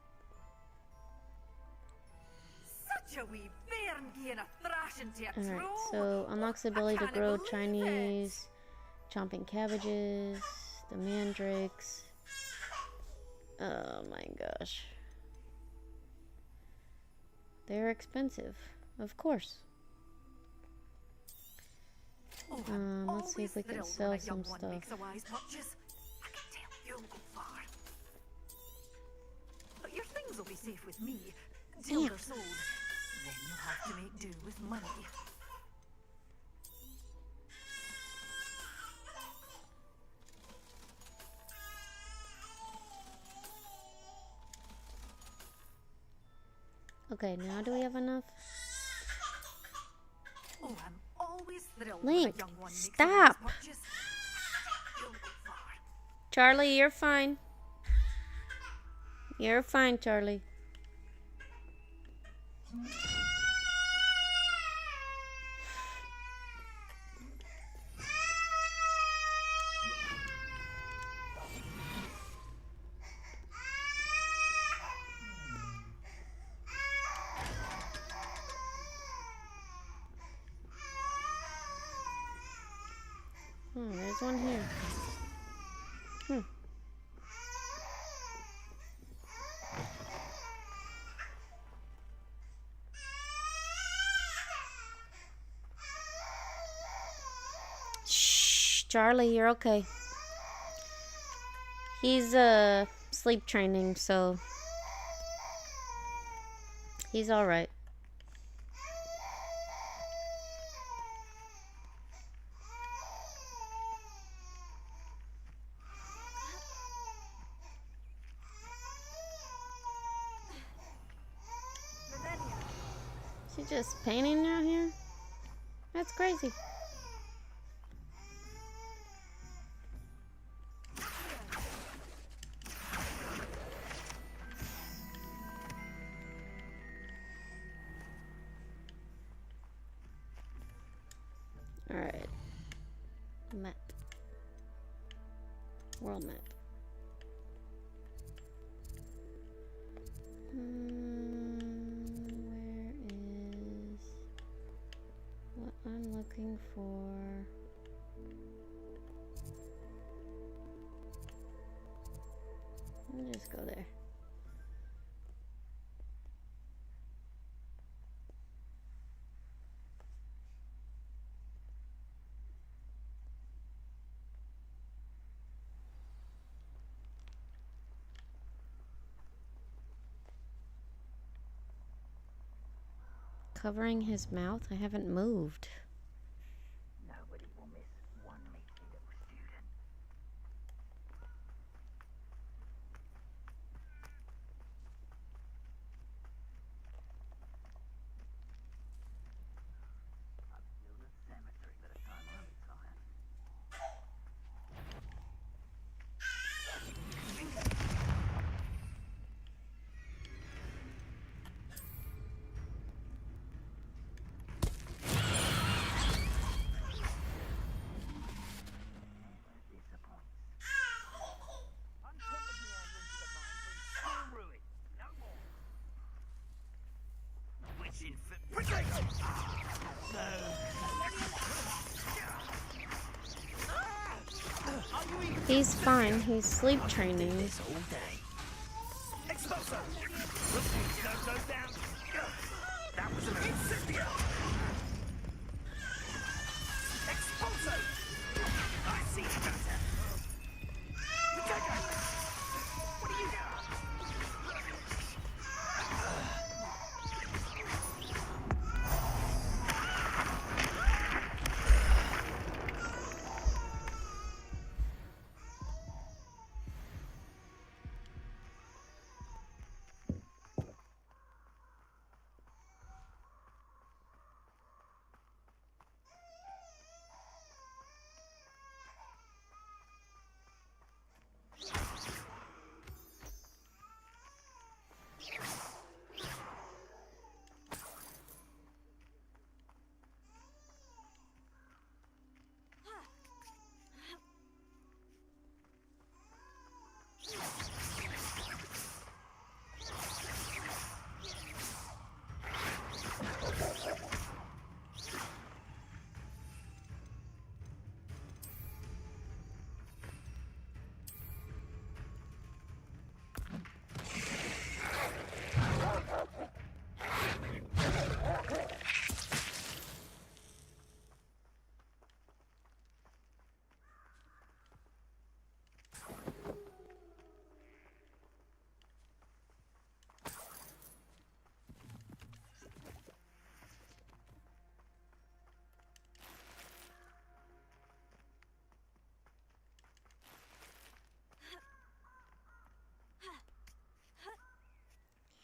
S7: Such a wee bairn giving a thrashing to a
S1: Alright,
S7: troll.
S1: so unlocks the
S7: I
S1: ability to
S7: can't
S1: grow
S7: believe
S1: Chinese, chomping cabbages, the mandrakes. Oh my gosh. They're expensive, of course.
S7: Oh, I'm
S1: Let's see if we can
S7: always
S1: sell
S7: thrilled when a
S1: some
S7: young one
S1: stuff.
S7: makes a wise purchase. I can tell you'll go far. But your things will be safe with me till
S1: Yeah.
S7: they're sold. Then you'll have to make do with money.
S1: Okay, now do we have enough?
S7: Oh, I'm always thrilled
S1: Link,
S7: when a young one makes
S1: stop.
S7: a wise purchase. You'll go far.
S1: Charlie, you're fine. You're fine, Charlie. Oh, there's one here. Shh, Charlie, you're okay. He's sleep training, so he's all right. She just painting out here? That's crazy. Alright. Map. World map. Where is what I'm looking for? I'll just go there. Covering his mouth? I haven't moved.
S5: Nobody will miss one meaty little student. I'd build a cemetery by the time I retire.
S1: He's fine. He's sleep training.
S2: This all day. Expulso! Go down. That was an incendio! Expulso! I see you better. What are you doing?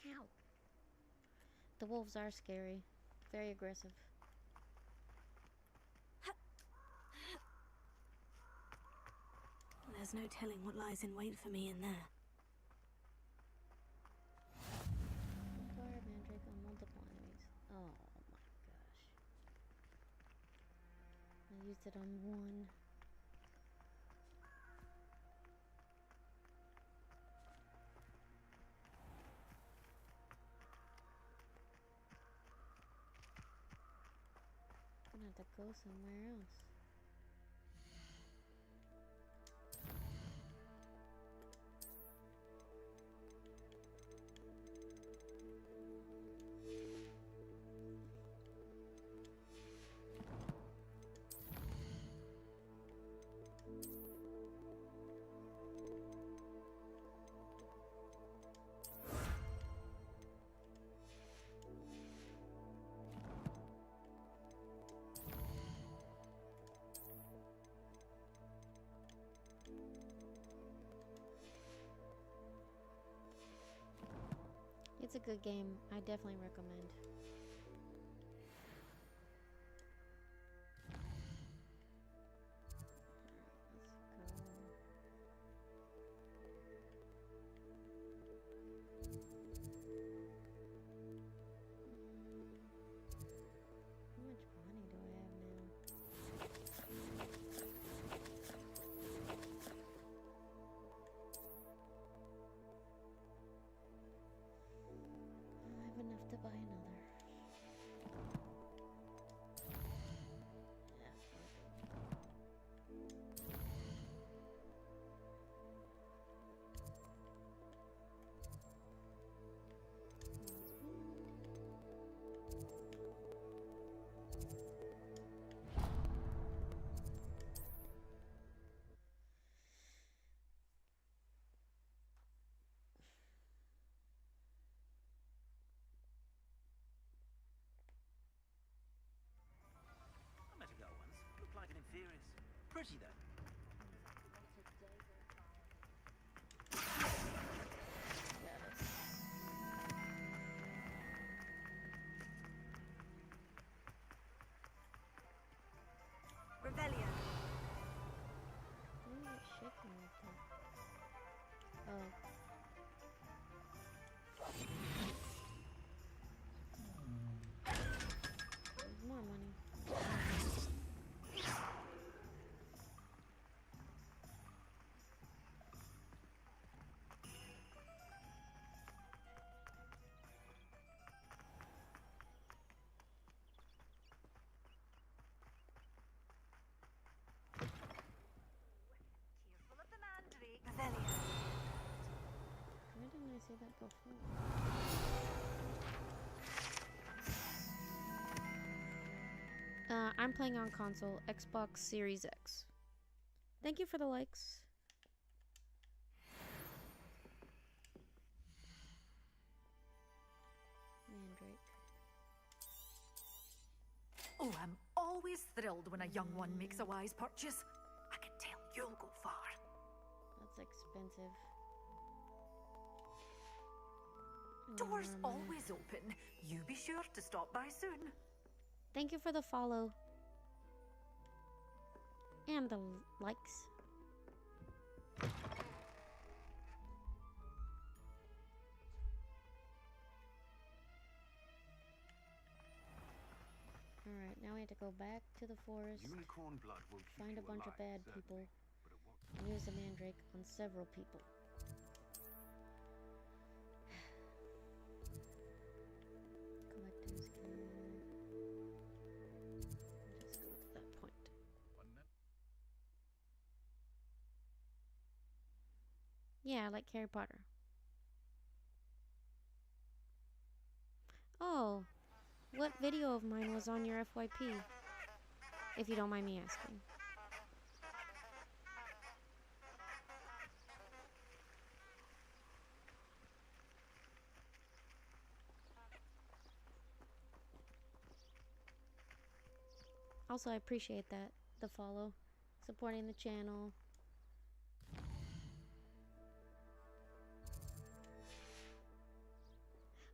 S1: Ow. The wolves are scary. Very aggressive.
S3: There's no telling what lies in wait for me in there.
S1: Fire mandrake on multiple enemies. Oh my gosh. I used it on one. I'm gonna have to go somewhere else. It's a good game. I definitely recommend. How much money do I have now? I have enough to buy another. Yeah,
S5: I met a girl once. Looked like an inferior. Pretty though.
S3: Revelio.
S1: why is it shaking like that? Oh. There's more money. see that before. I'm playing on console, Xbox Series X. Thank you for the likes. Mandrake.
S7: Oh, I'm always thrilled when a young one makes a wise purchase. I can tell you'll go far.
S1: That's expensive.
S7: Doors always open. You be sure to stop by soon.
S1: Thank you for the follow. And the likes. Alright, now we have to go back to the forest,
S8: Unicorn blood will keep
S1: find a
S8: you
S1: bunch of
S8: alive,
S1: bad
S8: certainly,
S1: people,
S8: but at what
S1: and use the mandrake on several people. Collector's kit. Just go to that point. Yeah, like Harry Potter. Oh, what video of mine was on your FYP? If you don't mind me asking. Also, I appreciate that. The follow. Supporting the channel.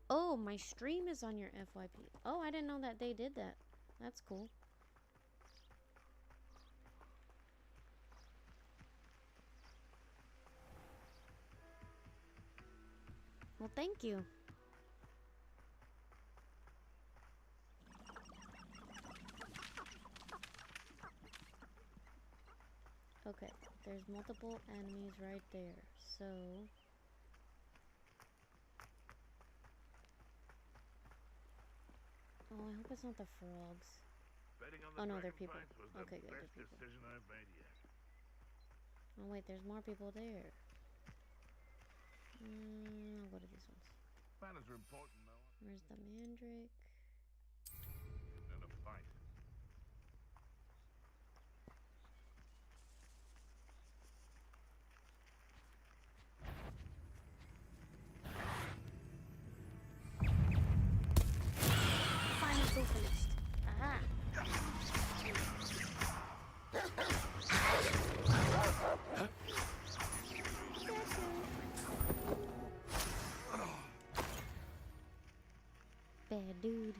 S1: Oh, my stream is on your FYP. Oh, I didn't know that they did that. That's cool. Well, thank you. Okay, there's multiple enemies right there, so... Oh, I hope it's not the frogs. Oh no, they're people. Okay, good, they're people.
S8: decision I've made yet.
S1: Oh wait, there's more people there. I'll go to these ones.
S8: Manners are important, though.
S1: Where's the mandrake?
S8: In a fight.
S1: Final vocalist. Aha! Bad dude.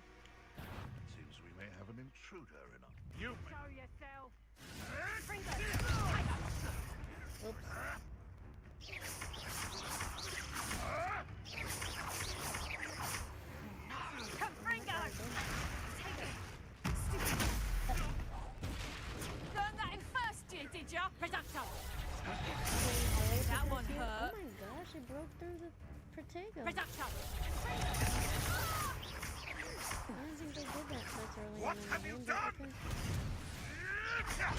S8: Seems we may have an intruder in our... You
S7: Show yourself.
S1: Oops.
S7: Come, Fringo! Learned that in first year, did ya? Reducto! That one hurt.
S1: Oh my gosh, it broke through the Protego.
S7: Reducto!
S1: I don't think they did that this early
S8: What
S1: in the
S8: have you
S1: game, but
S8: done?
S1: okay.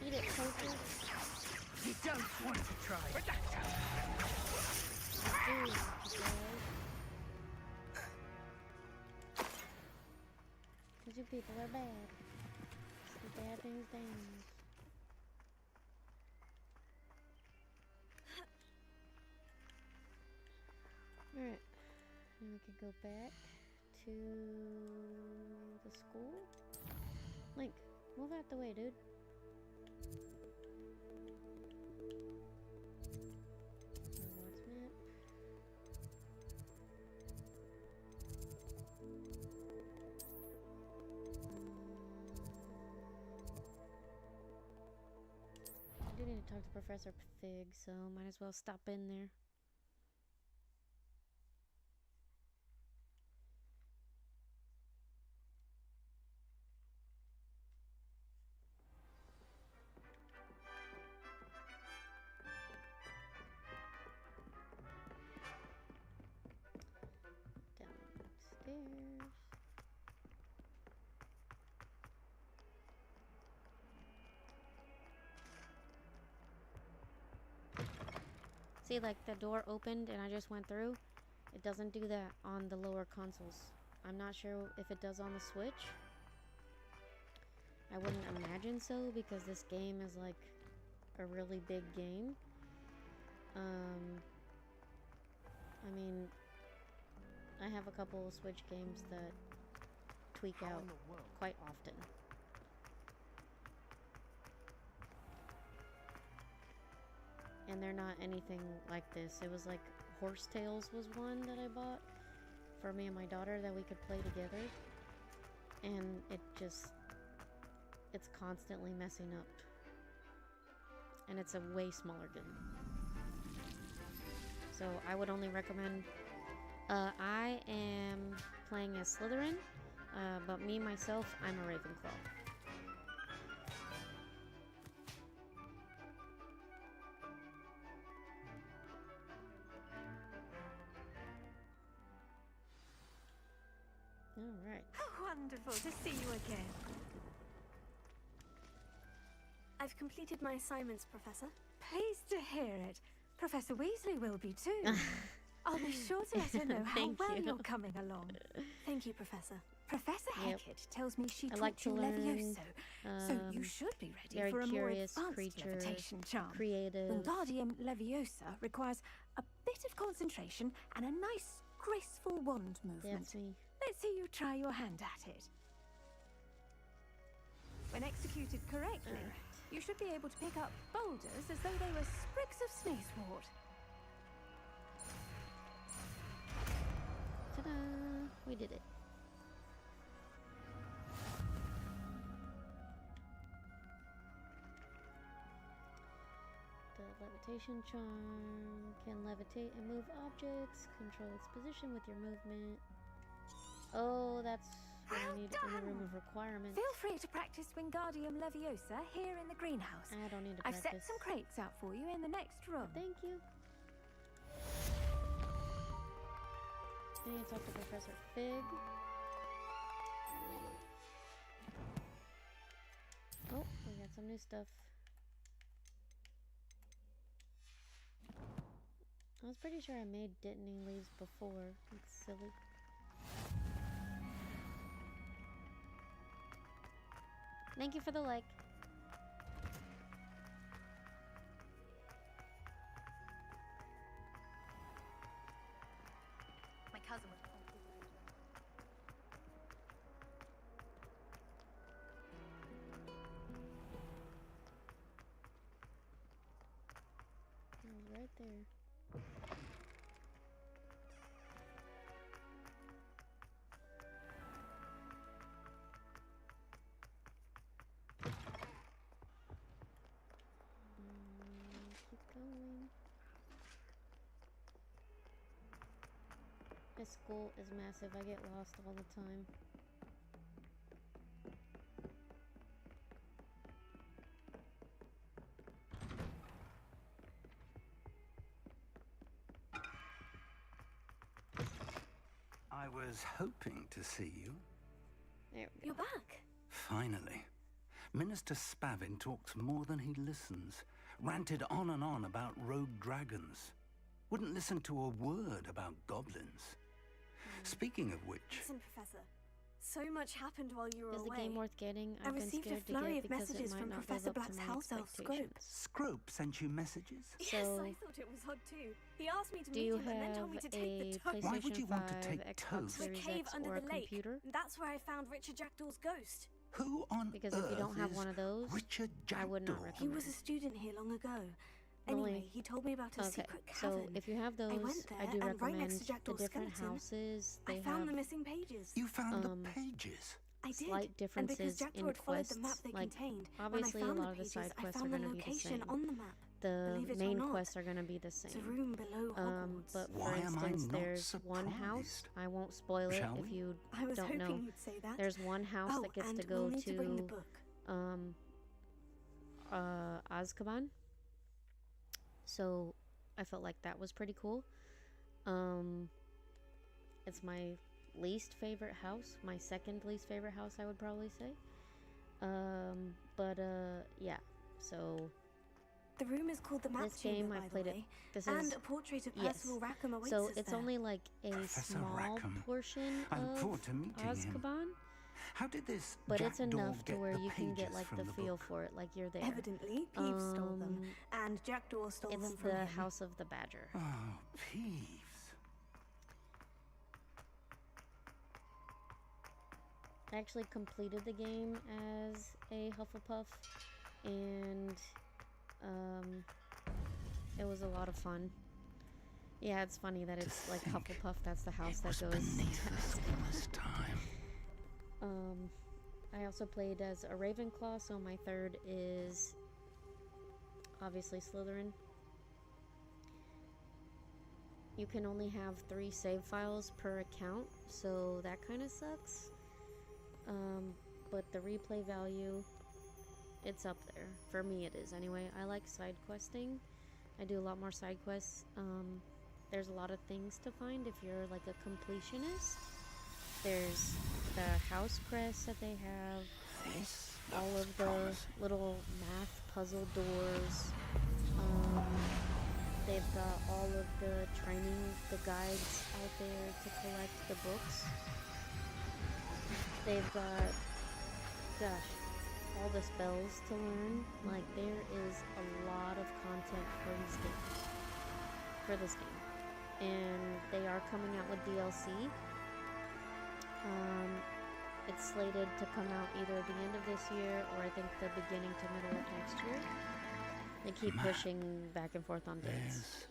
S1: Eat it, Poker.
S2: You don't want to try.
S1: I do, because you people are bad. The bad things down. Alright. Now we can go back to the school. Link, move out the way, dude. Hogwarts map. I do need to talk to Professor Fig, so might as well stop in there. Downstairs. See, like, the door opened and I just went through. It doesn't do that on the lower consoles. I'm not sure if it does on the Switch. I wouldn't imagine so, because this game is, like, a really big game. I mean, I have a couple of Switch games that tweak out quite often. And they're not anything like this. It was like Horsetails was one that I bought for me and my daughter that we could play together. And it's constantly messing up. And it's a way smaller game. So I would only recommend... I am playing as Slytherin, but me, myself, I'm a Ravenclaw. Alright.
S3: How wonderful to see you again. I've completed my assignments, Professor.
S7: Pleased to hear it. Professor Weasley will be too. I'll be sure to let her know how
S1: Thank
S7: well
S1: you.
S7: you're coming along.
S3: Thank you, Professor.
S7: Professor Hecat tells me she
S1: I
S7: taught
S1: like to
S7: you
S1: learn,
S7: Levioso, so you should be ready
S1: very
S7: for a more
S1: curious
S7: advanced
S1: creature,
S7: levitation charm.
S1: creative.
S7: Wingardium Leviosa requires a bit of concentration and a nice, graceful wand movement.
S1: That's me.
S7: Let's see you try your hand at it. When executed correctly, you should be able to pick up boulders as though they were sprigs of sneezewort.
S1: Ta-da! We did it. The levitation charm can levitate and move objects. Control its position with your movement. Oh, that's what I need in the room of requirements.
S7: Feel free to practice Wingardium Leviosa here in the greenhouse.
S1: I don't need to
S7: I've
S1: practice.
S7: set some crates out for you in the next room.
S1: Thank you. I need to talk to Professor Fig. Oh, we got some new stuff. I was pretty sure I made detonating leaves before. It's silly. Thank you for the like.
S7: My cousin would.
S1: It was right there. Keep going. This school is massive. I get lost all the time.
S9: I was hoping to see you.
S1: There we go.
S3: You're back.
S9: Finally. Minister Spavin talks more than he listens. Ranted on and on about rogue dragons. Wouldn't listen to a word about goblins. Speaking of which...
S3: Listen, Professor. So much happened while you were
S1: Is
S3: away.
S1: the game worth getting?
S3: I
S1: I've been
S3: received a
S1: scared to
S3: flurry
S1: get
S3: of
S1: because it
S3: messages
S1: might
S3: from
S1: not live
S3: Professor
S1: up to
S3: Black's
S1: my
S3: house elf, Scrope.
S1: expectations.
S9: Scrope sent you messages?
S3: Yes,
S1: So,
S3: I thought it was odd too. He asked me to
S1: do
S3: meet
S1: you
S3: him and then told
S1: have
S3: me to
S1: a
S3: take the toad.
S9: Why would you
S1: PlayStation
S9: want to
S1: 5,
S9: take
S1: Xbox
S9: Toad?
S3: The
S1: Series
S3: cave
S1: X,
S3: under
S1: or a
S3: the lake.
S1: computer?
S3: That's where I found Richard Jackdaw's ghost.
S9: Who on
S1: Because
S9: earth
S1: if you don't have
S9: is
S1: one of those,
S9: Richard
S1: I would not
S9: Jackdaw?
S1: recommend.
S3: He was a student here long ago. Anyway, he told me about a secret
S1: so
S3: cavern.
S1: if you have
S3: I
S1: those,
S3: went there,
S1: I do
S3: and right next
S1: recommend
S3: to
S1: the
S3: Jackdaw's
S1: different
S3: skeleton,
S1: houses. They
S3: I found
S1: have
S3: the missing pages.
S9: You found the pages?
S3: I did.
S1: slight
S3: And because
S1: differences
S3: Jackdaw
S1: in
S3: had followed
S1: quests.
S3: the map they
S1: Like,
S3: contained,
S1: obviously,
S3: when I
S1: a
S3: found
S1: lot
S3: the
S1: of the
S3: pages,
S1: side
S3: I
S1: quests are
S3: found the
S1: going to be the
S3: location
S1: same.
S3: on the map.
S1: The
S3: Believe it or
S1: main
S3: not,
S1: quests are going to be the
S3: It's a
S1: same.
S3: room below Hogwarts.
S1: But for
S9: Why am I
S1: instance,
S9: not
S1: there's one house.
S9: surprised?
S1: I won't spoil it
S9: Shall
S1: if
S9: we?
S1: you
S3: I was
S1: don't
S3: hoping
S1: know.
S3: you'd say that.
S1: There's one house that gets
S3: and
S1: to go
S3: we'll need to bring the
S1: to
S3: book.
S1: Azkaban. So I felt like that was pretty cool. It's my least favorite house, my second least favorite house, I would probably say. Yeah, so
S3: The room is called the Map
S1: This
S3: Chamber,
S1: game, I
S3: by
S1: played
S3: the
S1: it.
S3: way,
S1: This
S3: and
S1: is
S3: a portrait of
S1: yes.
S3: Percival Rackham awaits
S1: So
S3: us
S1: it's
S3: there.
S1: only like a
S9: Professor
S1: small
S9: Rackham.
S1: portion
S9: I look forward
S1: of
S9: to meeting him.
S1: Azkaban,
S9: How did this
S1: but it's
S9: jackdaw
S1: enough to
S9: get
S1: where
S9: the
S1: you can get
S9: pages
S1: like
S9: from
S1: the feel
S9: book?
S1: for it, like you're there.
S3: Evidently, Peeves stole them, and Jackdaw stole
S1: It's
S3: them from
S1: the
S3: him.
S1: House of the Badger.
S9: Oh, Peeves.
S1: I actually completed the game as a Hufflepuff, and it was a lot of fun. Yeah, it's funny that it's like Hufflepuff, that's the house that goes
S9: Beneath us all this time.
S1: I also played as a Ravenclaw, so my third is obviously Slytherin. You can only have 3 save files per account, so that kind of sucks. But the replay value, it's up there. For me it is anyway. I like side questing. I do a lot more side quests. There's a lot of things to find if you're like a completionist. There's the house crest that they have, all of the little math puzzle doors. They've got all of the training, the guides out there to collect the books. They've got, gosh, all the spells to learn. Like, there is a lot of content for this game. And they are coming out with DLC. It's slated to come out either at the end of this year or I think the beginning to middle of next year. They keep pushing back and forth on dates.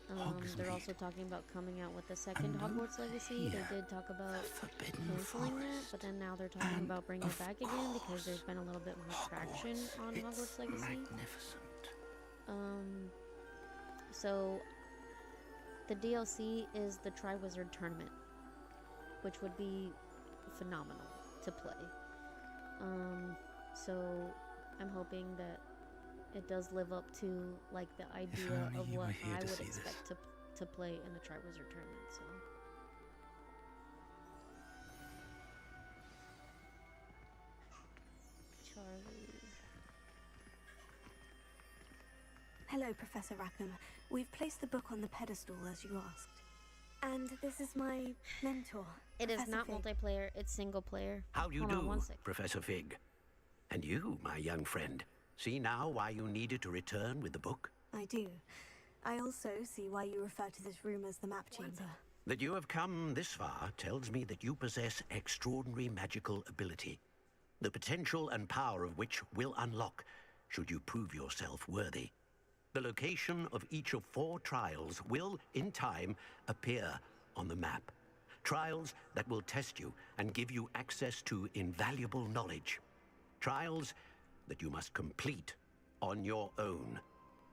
S1: They're also talking about coming out with the second Hogwarts Legacy. They did talk about canceling that, but then now they're talking about bringing it back again because there's been a little bit more traction on Hogwarts Legacy. So the DLC is the Triwizard Tournament, which would be phenomenal to play. So I'm hoping that it does live up to like the idea of what I would expect to play in the Triwizard Tournament. So Charlie.
S3: Hello, Professor Rackham. We've placed the book on the pedestal as you asked. And this is my mentor.
S1: It is
S3: Professor
S1: not
S3: Fig.
S1: multiplayer, it's single player.
S10: How do you
S1: Hold on
S10: do,
S1: one sec.
S10: Professor Fig? And you, my young friend, see now why you needed to return with the book?
S3: I do. I also see why you refer to this room as the Map Chamber.
S10: That you have come this far tells me that you possess extraordinary magical ability, the potential and power of which will unlock should you prove yourself worthy. The location of each of 4 trials will, in time, appear on the map. Trials that will test you and give you access to invaluable knowledge. Trials that you must complete on your own.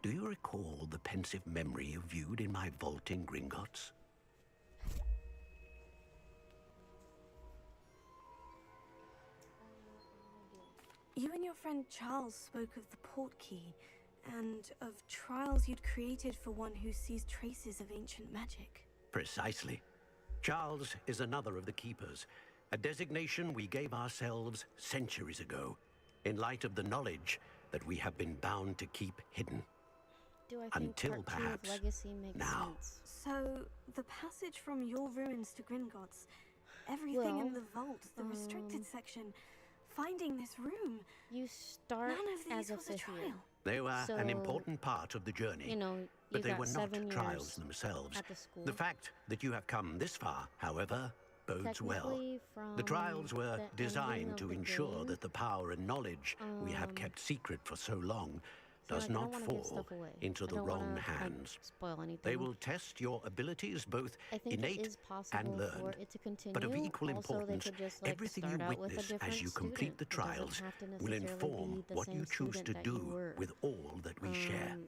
S10: Do you recall the pensive memory you viewed in my vault in Gringotts?
S3: You and your friend Charles spoke of the portkey and of trials you'd created for one who sees traces of ancient magic.
S10: Precisely. Charles is another of the Keepers, a designation we gave ourselves centuries ago, in light of the knowledge that we have been bound to keep hidden.
S1: Do I think
S10: Until
S1: part 2 of
S10: perhaps
S1: Legacy makes
S10: now.
S1: sense?
S3: So, the passage from your ruins to Gringotts, everything in
S1: Well,
S3: the vault, the restricted section, finding this room.
S1: You start
S3: None of these
S1: as a
S3: was a
S1: 5th
S3: trial.
S1: year.
S10: They were
S1: So,
S10: an important part of the journey,
S1: You know,
S10: but
S1: you
S10: they
S1: got
S10: were
S1: 7
S10: not
S1: years
S10: trials themselves.
S1: at the school.
S10: The fact that you have come this far, however, bodes well.
S1: Technically,
S10: The
S1: from
S10: trials were
S1: the ending
S10: designed
S1: of
S10: to
S1: the
S10: ensure
S1: game,
S10: that the power and knowledge we have kept secret for so long
S1: so,
S10: does
S1: like, I don't
S10: not
S1: wanna give
S10: fall
S1: stuff away.
S10: into
S1: I
S10: the
S1: don't
S10: wrong
S1: wanna, like,
S10: hands.
S1: spoil anything.
S10: They will test your abilities, both
S1: I think
S10: innate
S1: it is possible
S10: and
S1: for
S10: learned.
S1: it to continue.
S10: But of equal
S1: Also,
S10: importance,
S1: they could just, like,
S10: everything
S1: start
S10: you
S1: out with a
S10: witness
S1: different
S10: as you complete the
S1: student. It doesn't
S10: trials
S1: have to
S10: will
S1: necessarily
S10: inform
S1: be the
S10: what
S1: same
S10: you choose to
S1: student that you
S10: do
S1: were.
S10: with all that we share.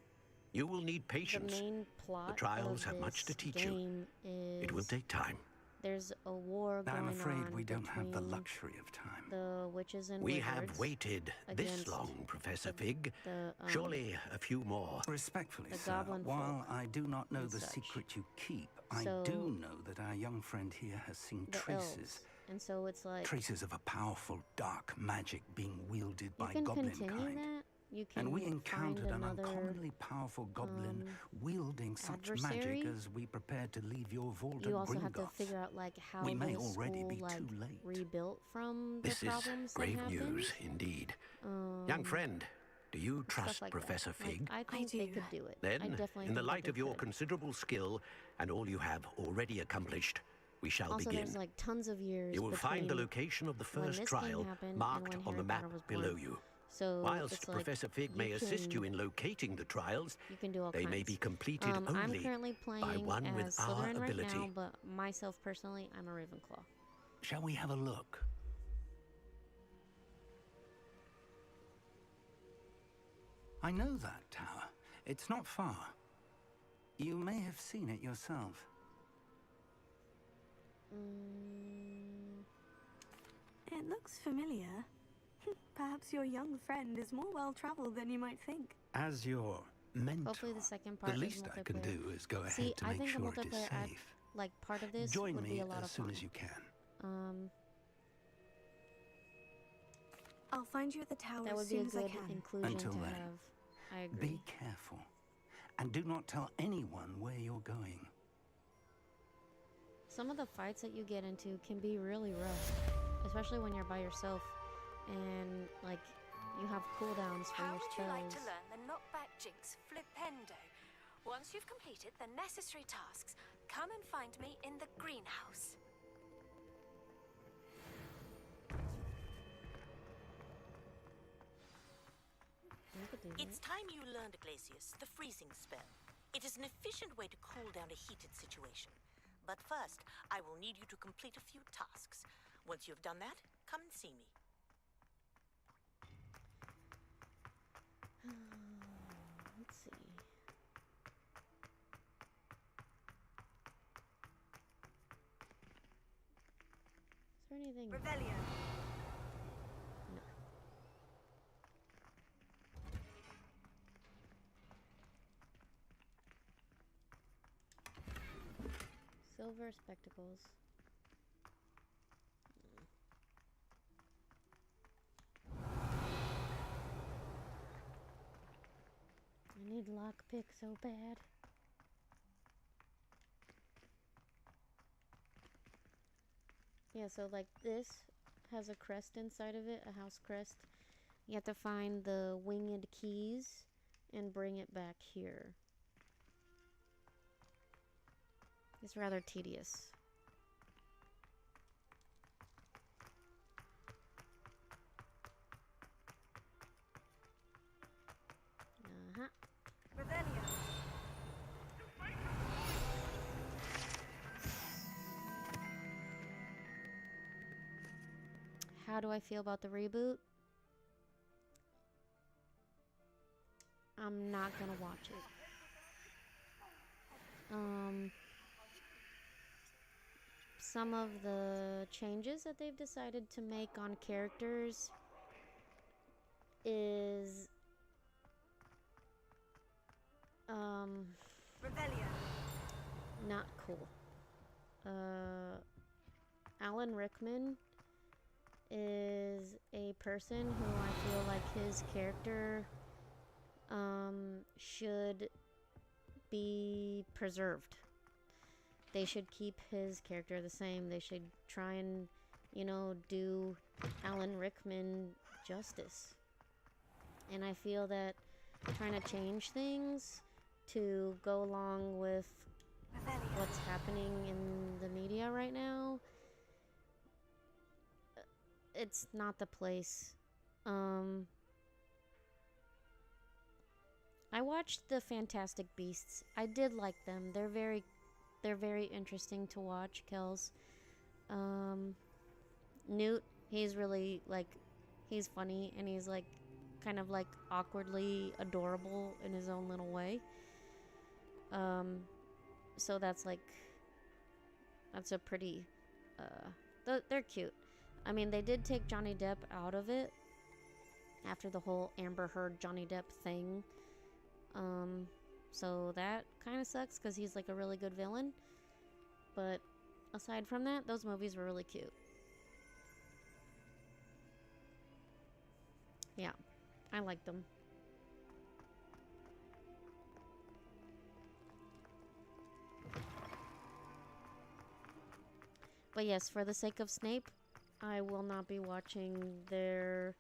S10: You will need
S1: The
S10: patience.
S1: main plot
S10: The trials
S1: of
S10: have much to
S1: this
S10: teach you.
S1: game is
S10: It will take time.
S1: there's a war going
S9: I'm afraid
S1: on
S9: we don't have the
S1: between
S9: luxury of time.
S1: the witches and
S10: We
S1: wizards
S10: have waited this
S1: against
S10: long, Professor Fig.
S1: the,
S10: Surely a few more.
S9: Respectfully,
S1: the
S9: sir,
S1: goblin
S9: while
S1: folk
S9: I do not know
S1: and
S9: the
S1: such.
S9: secret you keep,
S1: So,
S9: I do know that our young friend here has seen
S1: the
S9: traces.
S1: elves. And so it's like
S9: Traces of a powerful dark magic being wielded
S1: you
S9: by
S1: can
S9: goblin
S1: continue
S9: kind.
S1: that, you can
S9: And we
S1: find
S9: encountered an
S1: another
S9: uncommonly powerful goblin wielding such
S1: adversary.
S9: magic as we prepared to leave your vault
S1: You
S9: at
S1: also have to
S9: Gringotts.
S1: figure out like how
S9: We may
S1: the
S9: already
S1: school
S9: be
S1: like
S9: too late.
S1: rebuilt from the
S10: This is
S1: problems that
S10: grave
S1: happened.
S10: news indeed. Young friend, do you
S1: Stuff
S10: trust
S1: like
S10: Professor
S1: that. Like,
S10: Fig?
S1: I think they could do it. I
S10: Then,
S1: definitely
S10: in the
S1: think that
S10: light
S1: they
S10: of your
S1: could.
S10: considerable skill and all you have already accomplished, we shall
S1: Also,
S10: begin.
S1: there's like tons of years
S10: You will find the
S1: between
S10: location of the
S1: when
S10: first
S1: this
S10: trial
S1: game happened
S10: marked
S1: and when
S10: on the
S1: Harry
S10: map
S1: Potter was born.
S10: below you.
S1: So
S10: Whilst
S1: it's like
S10: Professor Fig may assist you in locating the trials,
S1: you can do all
S10: they
S1: kinds.
S10: may be completed
S1: I'm
S10: only
S1: currently
S10: by
S1: playing
S10: one
S1: as
S10: with our
S1: Slytherin right
S10: ability.
S1: now, but myself personally, I'm a Ravenclaw.
S9: Shall we have a look? I know that tower. It's not far. You may have seen it yourself.
S3: It looks familiar. Perhaps your young friend is more well-traveled than you might think.
S9: As your mentor,
S1: Hopefully the second part
S9: the
S1: is
S9: least I can
S1: multiplayer.
S9: do is go ahead
S1: See,
S9: to
S1: I
S9: make
S1: think
S9: sure
S1: a
S9: it is
S1: multiplayer
S9: safe.
S1: like part of this
S9: Join
S1: would
S9: me
S1: be a lot
S9: as
S1: of
S9: soon
S1: fun.
S9: as you can.
S3: I'll find you at the tower
S1: That would
S3: as
S1: be a
S3: soon as I
S1: good
S3: can.
S1: inclusion
S9: Until
S1: to
S9: then,
S1: have. I agree.
S9: Be careful, and do not tell anyone where you're going.
S1: Some of the fights that you get into can be really rough, especially when you're by yourself and like you have cooldowns for
S6: How
S1: your
S6: would
S1: spells.
S6: you like to learn the knockback jinx flipendo? Once you've completed the necessary tasks, come and find me in the greenhouse.
S1: You could do
S11: It's
S1: that.
S11: time you learned, Glacius, the freezing spell. It is an efficient way to cool down a heated situation. But first, I will need you to complete a few tasks. Once you've done that, come and see me.
S1: Let's see. Is there anything?
S3: Revelio.
S1: No. Silver spectacles. I need lockpick so bad. Yeah, so like this has a crest inside of it, a house crest. You have to find the winged keys and bring it back here. It's rather tedious. Uh-huh.
S3: Revelio.
S1: How do I feel about the reboot? I'm not gonna watch it. Some of the changes that they've decided to make on characters is
S3: Revelio.
S1: not cool. Alan Rickman is a person who I feel like his character should be preserved. They should keep his character the same. They should try and, you know, do Alan Rickman justice. And I feel that trying to change things to go along with what's happening in the media right now, it's not the place. I watched the Fantastic Beasts. I did like them. They're very interesting to watch, Kels. Newt, he's really like, he's funny and he's like kind of like awkwardly adorable in his own little way. So that's like, that's a pretty, they're cute. I mean, they did take Johnny Depp out of it after the whole Amber Heard Johnny Depp thing. So that kind of sucks because he's like a really good villain. But aside from that, those movies were really cute. Yeah, I liked them. But yes, for the sake of Snape, I will not be watching their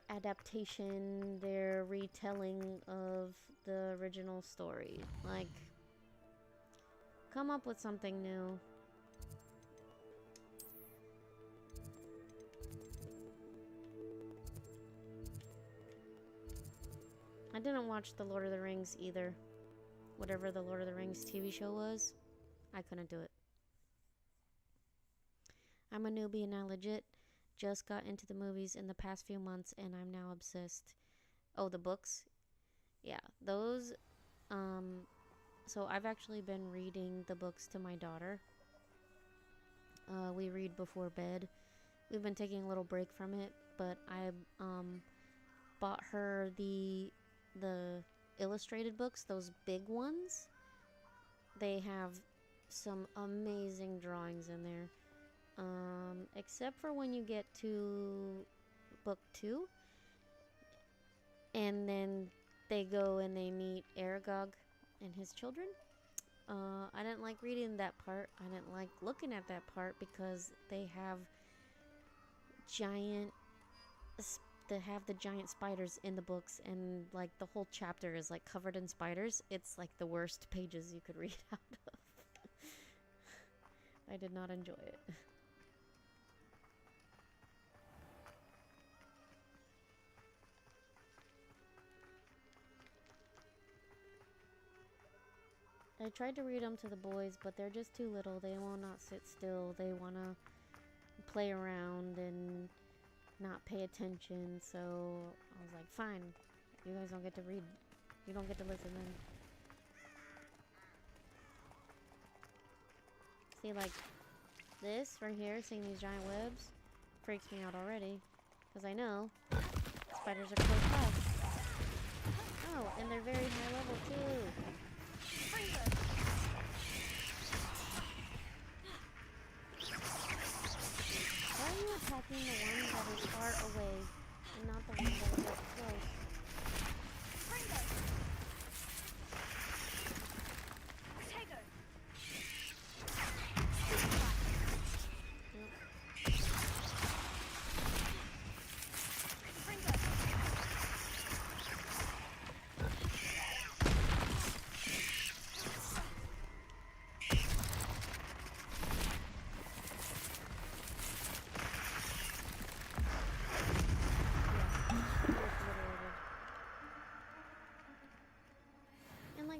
S1: adaptation, their retelling of the original story. Like, come up with something new. I didn't watch The Lord of the Rings either. Whatever the Lord of the Rings TV show was, I couldn't do it. I'm a newbie and I legit just got into the movies in the past few months and I'm now obsessed. Oh, the books? Yeah, those, so I've actually been reading the books to my daughter. We read before bed. We've been taking a little break from it, but I, bought her the illustrated books, those big ones. They have some amazing drawings in there. Except for when you get to book 2. And then they go and they meet Aragog and his children. I didn't like reading that part. I didn't like looking at that part because they have the giant spiders in the books, and like the whole chapter is like covered in spiders. It's like the worst pages you could read out of. I did not enjoy it. I tried to read them to the boys, but they're just too little. They will not sit still. They want to play around and not pay attention. So I was like, fine. You guys don't get to read. You don't get to listen then. See, like, this right here, seeing these giant webs, freaks me out already. Because I know spiders are close by. Oh, and they're very high level too. Why are you attacking the one that is far away and not the one that is up close?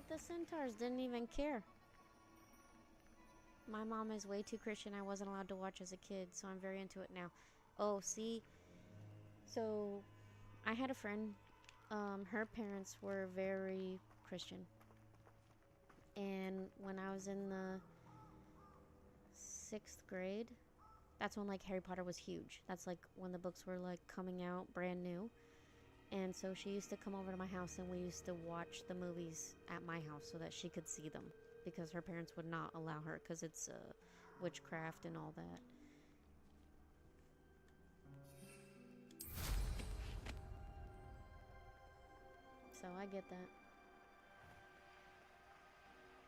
S1: The centaurs didn't even care. My mom is way too Christian. I wasn't allowed to watch as a kid, so I'm very into it now. Oh, see? So, I had a friend. Her parents were very Christian. And when I was in the 6th grade, that's when, like, Harry Potter was huge. That's, like, when the books were, like, coming out brand new. And so she used to come over to my house and we used to watch the movies at my house so that she could see them. Because her parents would not allow her because it's witchcraft and all that. So I get that.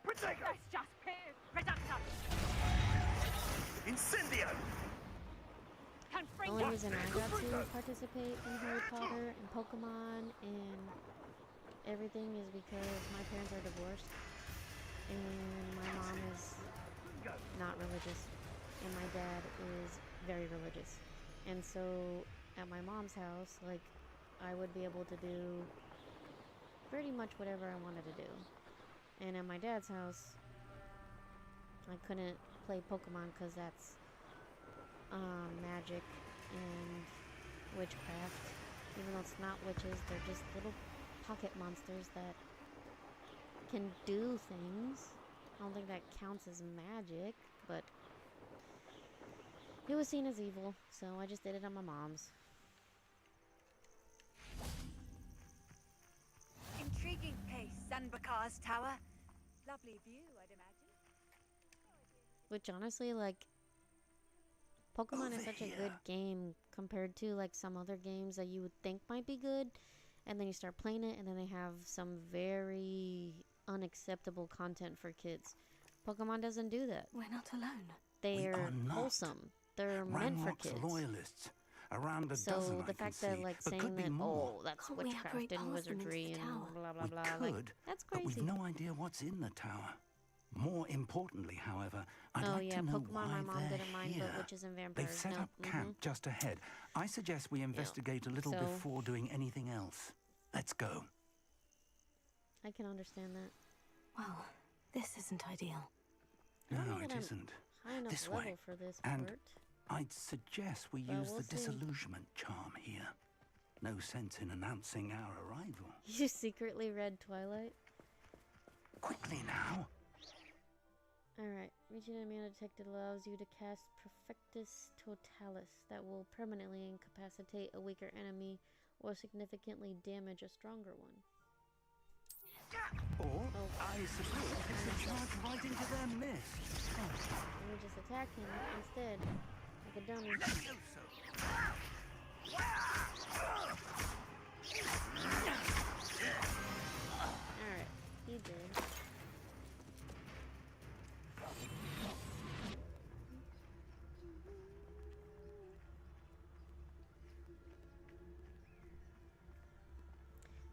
S5: Let's just pay reductor. Incendio!
S1: The only reason I got to participate in Harry Potter and Pokemon and everything is because my parents are divorced and my mom is not religious and my dad is very religious. And so at my mom's house, like, I would be able to do pretty much whatever I wanted to do. And at my dad's house, I couldn't play Pokemon because that's magic and witchcraft. Even though it's not witches, they're just little pocket monsters that can do things. I don't think that counts as magic, but it was seen as evil, so I just did it at my mom's.
S7: Intriguing place, Sanbakar's tower. Lovely view, I'd imagine.
S1: Which honestly, like, Pokemon is such a good game compared to like some other games that you would think might be good, and then you start playing it and then they have some very unacceptable content for kids. Pokemon doesn't do that.
S3: We're not alone.
S1: They're wholesome. They're meant for
S9: Ranrock's
S1: kids.
S9: loyalists. Around a dozen,
S1: So
S9: I
S1: the
S9: can
S1: fact
S9: see,
S1: that like
S9: but
S1: saying
S9: could be
S1: that
S9: more.
S1: that's
S3: Can't we
S1: witchcraft
S3: operate
S1: and
S3: past them into
S1: wizardry
S3: the
S1: and
S3: tower?
S1: blah blah
S9: We
S1: blah,
S9: could,
S1: like that's
S9: but
S1: crazy.
S9: we've no idea what's in the tower. More importantly, however, I'd
S1: Oh
S9: like
S1: yeah,
S9: to know
S1: Pokemon
S9: why
S1: my mom
S9: they're
S1: didn't mind,
S9: here.
S1: but witches and vampires.
S9: They've set
S1: no.
S9: up camp just ahead. I suggest we investigate a little
S1: So-
S9: before doing anything else. Let's go.
S1: I can understand that.
S3: Well, this isn't ideal.
S1: I don't
S9: No,
S1: know
S9: it
S1: that I'm
S9: isn't.
S1: High enough
S9: This
S1: level
S9: way.
S1: for this
S9: And
S1: part.
S9: I'd suggest we
S1: Well,
S9: use
S1: we'll
S9: the
S1: see.
S9: disillusionment charm here. No sense in announcing our arrival.
S1: You secretly read Twilight?
S9: Quickly now.
S1: Alright. Reaching an enemy undetected allows you to cast Perfectus Totalis that will permanently incapacitate a weaker enemy or significantly damage a stronger one.
S9: Or, I suppose, it's a charge right into their midst.
S1: Let me just attack him instead, like a dummy. Alright, he did.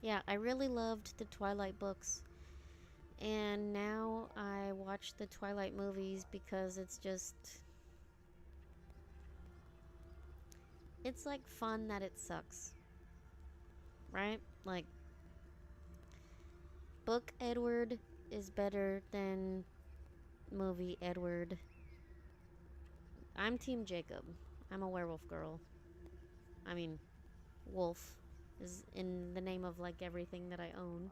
S1: Yeah, I really loved the Twilight books. And now I watch the Twilight movies because it's just... It's like fun that it sucks. Right? Like, book Edward is better than movie Edward. I'm Team Jacob. I'm a werewolf girl. I mean, wolf is in the name of like everything that I own.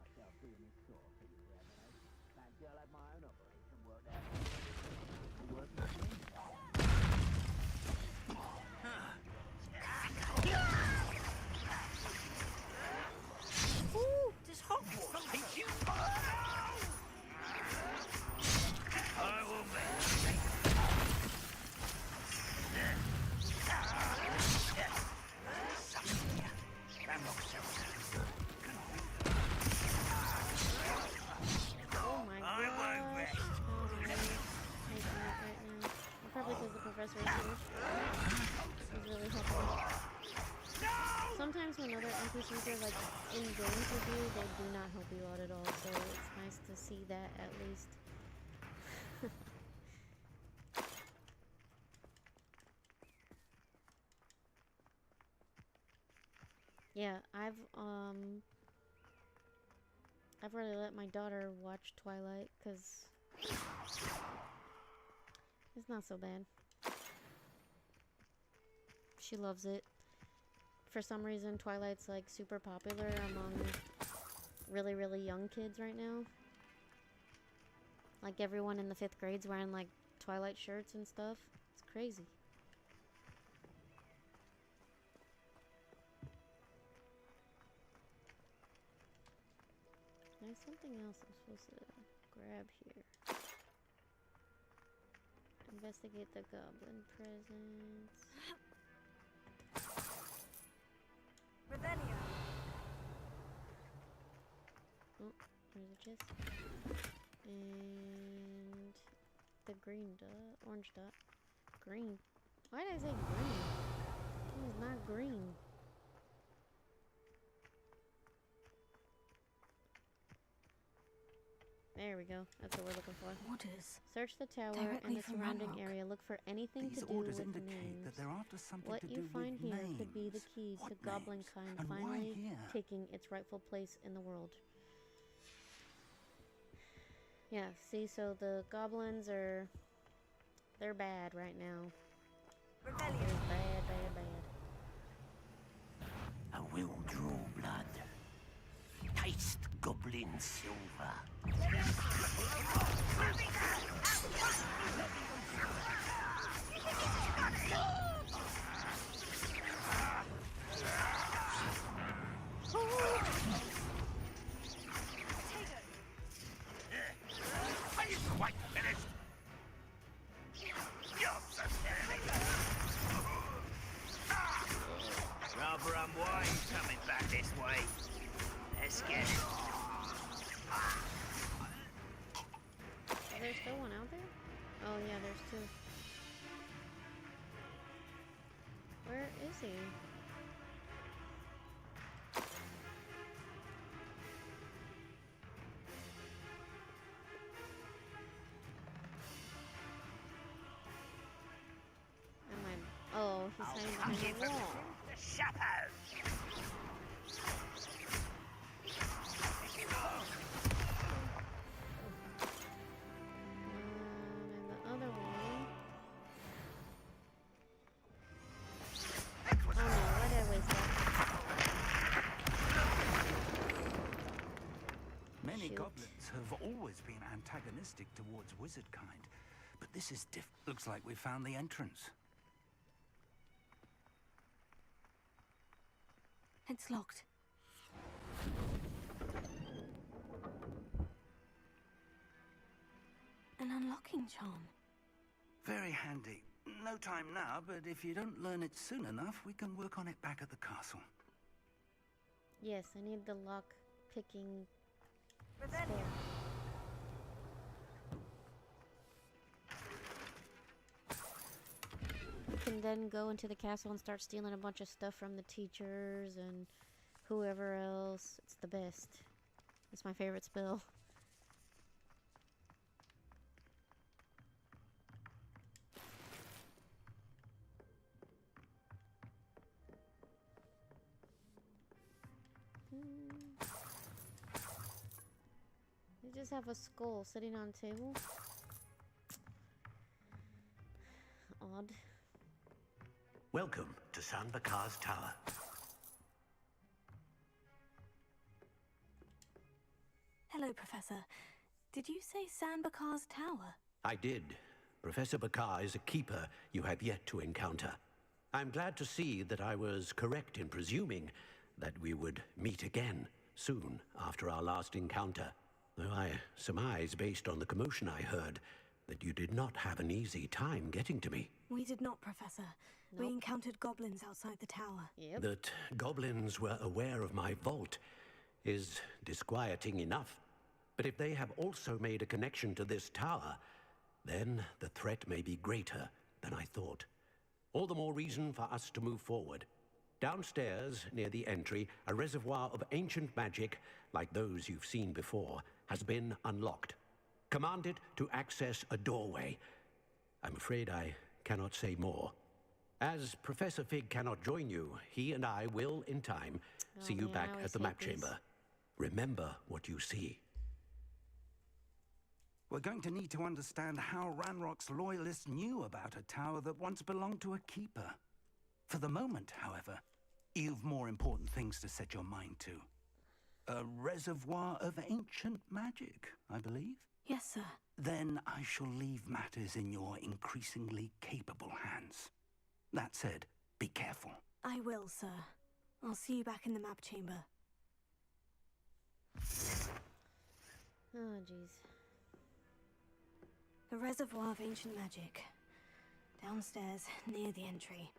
S2: Ooh, does Hogwarts hate you? I will
S1: Oh my gosh.
S2: I won't rest.
S1: Probably because the professor is here. He's really helpful. Sometimes when other NPCs are like in games with you, they do not help you out at all. So it's nice to see that at least. Yeah, I've really let my daughter watch Twilight because it's not so bad. She loves it. For some reason, Twilight's like super popular among really, really young kids right now. Like everyone in the 5th grade's wearing like Twilight shirts and stuff. It's crazy. There's something else I'm supposed to grab here. Investigate the goblin presence.
S3: Rebellion.
S1: Oh, there's a chest. And the green dot, orange dot. Green. Why did I say green? It was not green. There we go. That's what we're looking for.
S3: Orders.
S1: Search the tower
S3: Directly
S1: and the
S3: from
S1: surrounding
S3: Ranrock.
S1: area. Look for anything
S9: These
S1: to do
S9: orders
S1: with
S9: indicate
S1: names.
S9: that they're after something
S1: What
S9: to
S1: you
S9: do
S1: find
S9: with
S1: here
S9: names.
S1: could be the key
S9: What
S1: to goblin
S9: names?
S1: kind
S9: And why
S1: finally
S9: here?
S1: taking its rightful place in the world. Yeah, see, so the goblins are... They're bad right now.
S3: Rebellion.
S1: They're bad, bad, bad.
S2: I will draw blood. Taste goblin silver. Are you quite finished? You're pathetic. Rather unwise coming back this way. Let's get it.
S1: there still one out there? Oh yeah, there's two. Where is he? Oh, he's hiding behind the wall. And the other one. Oh no, why did I waste that?
S9: Many
S1: Shoot.
S9: goblins have always been antagonistic towards wizard kind, but this is looks like we found the entrance.
S3: It's locked. An unlocking charm.
S9: Very handy. No time now, but if you don't learn it soon enough, we can work on it back at the castle.
S1: Yes, I need the lock picking spare. You can then go into the castle and start stealing a bunch of stuff from the teachers and whoever else. It's the best. It's my favorite spell. They just have a skull sitting on a table. Odd.
S10: Welcome to San Bakar's Tower.
S3: Hello, Professor. Did you say San Bakar's Tower?
S10: I did. Professor Bakar is a keeper you have yet to encounter. I'm glad to see that I was correct in presuming that we would meet again soon after our last encounter. Though I surmise, based on the commotion I heard, that you did not have an easy time getting to me.
S3: We did not, Professor.
S1: Nope.
S3: We encountered goblins outside the tower.
S1: Yep.
S10: That goblins were aware of my vault is disquieting enough. But if they have also made a connection to this tower, then the threat may be greater than I thought. All the more reason for us to move forward. Downstairs, near the entry, a reservoir of ancient magic, like those you've seen before, has been unlocked. Command it to access a doorway. I'm afraid I cannot say more. As Professor Fig cannot join you, he and I will, in time, see you back at the map chamber. Remember what you see.
S9: We're going to need to understand how Ranrock's loyalists knew about a tower that once belonged to a keeper. For the moment, however, you've more important things to set your mind to. A reservoir of ancient magic, I believe?
S3: Yes, sir.
S9: Then I shall leave matters in your increasingly capable hands. That said, be careful.
S3: I will, sir. I'll see you back in the map chamber.
S1: Oh, jeez.
S3: The reservoir of ancient magic. Downstairs, near the entry.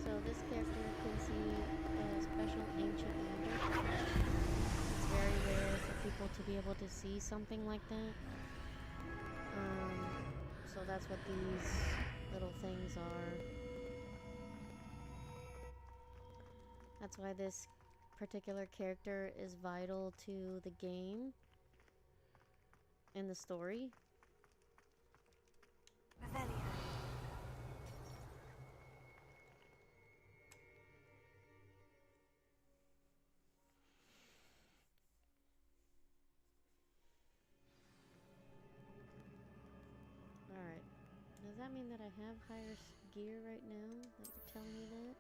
S1: So this character can see special ancient magic. It's very rare for people to be able to see something like that. So that's what these little things are. That's why this particular character is vital to the game and the story.
S3: Revelio.
S1: Alright. Does that mean that I have higher gear right now? That you're telling me that?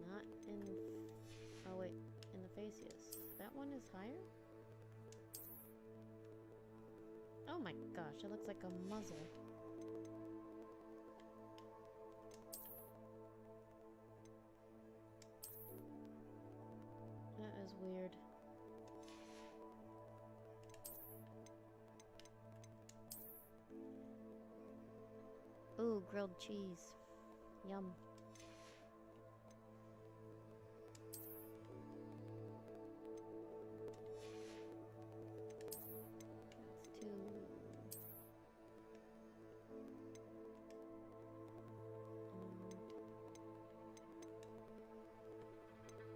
S1: Not in... Oh wait, in the face, yes. That one is higher? Oh my gosh, it looks like a muzzle. Ooh, grilled cheese. Yum. That's two.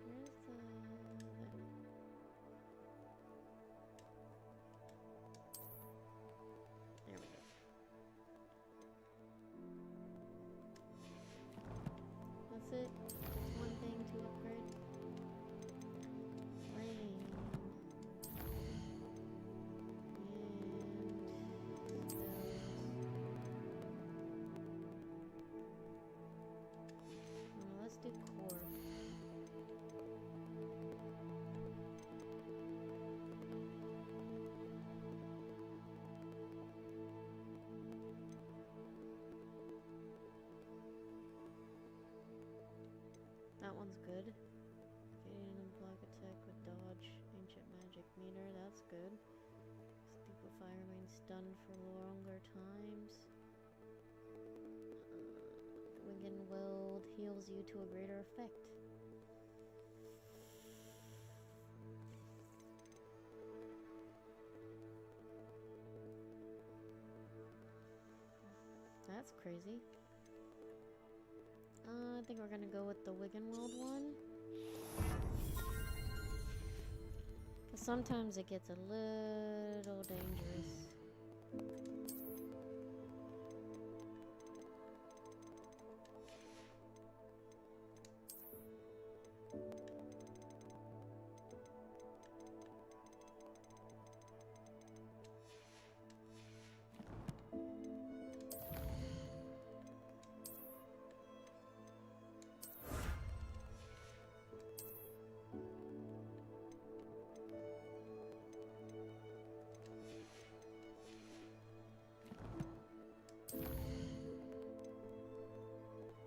S1: Where's there we go. That's it. Just one thing to upgrade. Rain. And spells. Let's do core. That one's good. Gaining a block attack with dodge. Ancient magic meter, that's good. Stupefy remains stunned for longer times. Winged Weld heals you to a greater effect. That's crazy. I think we're gonna go with the Wiggenweld one. Cause sometimes it gets a little dangerous.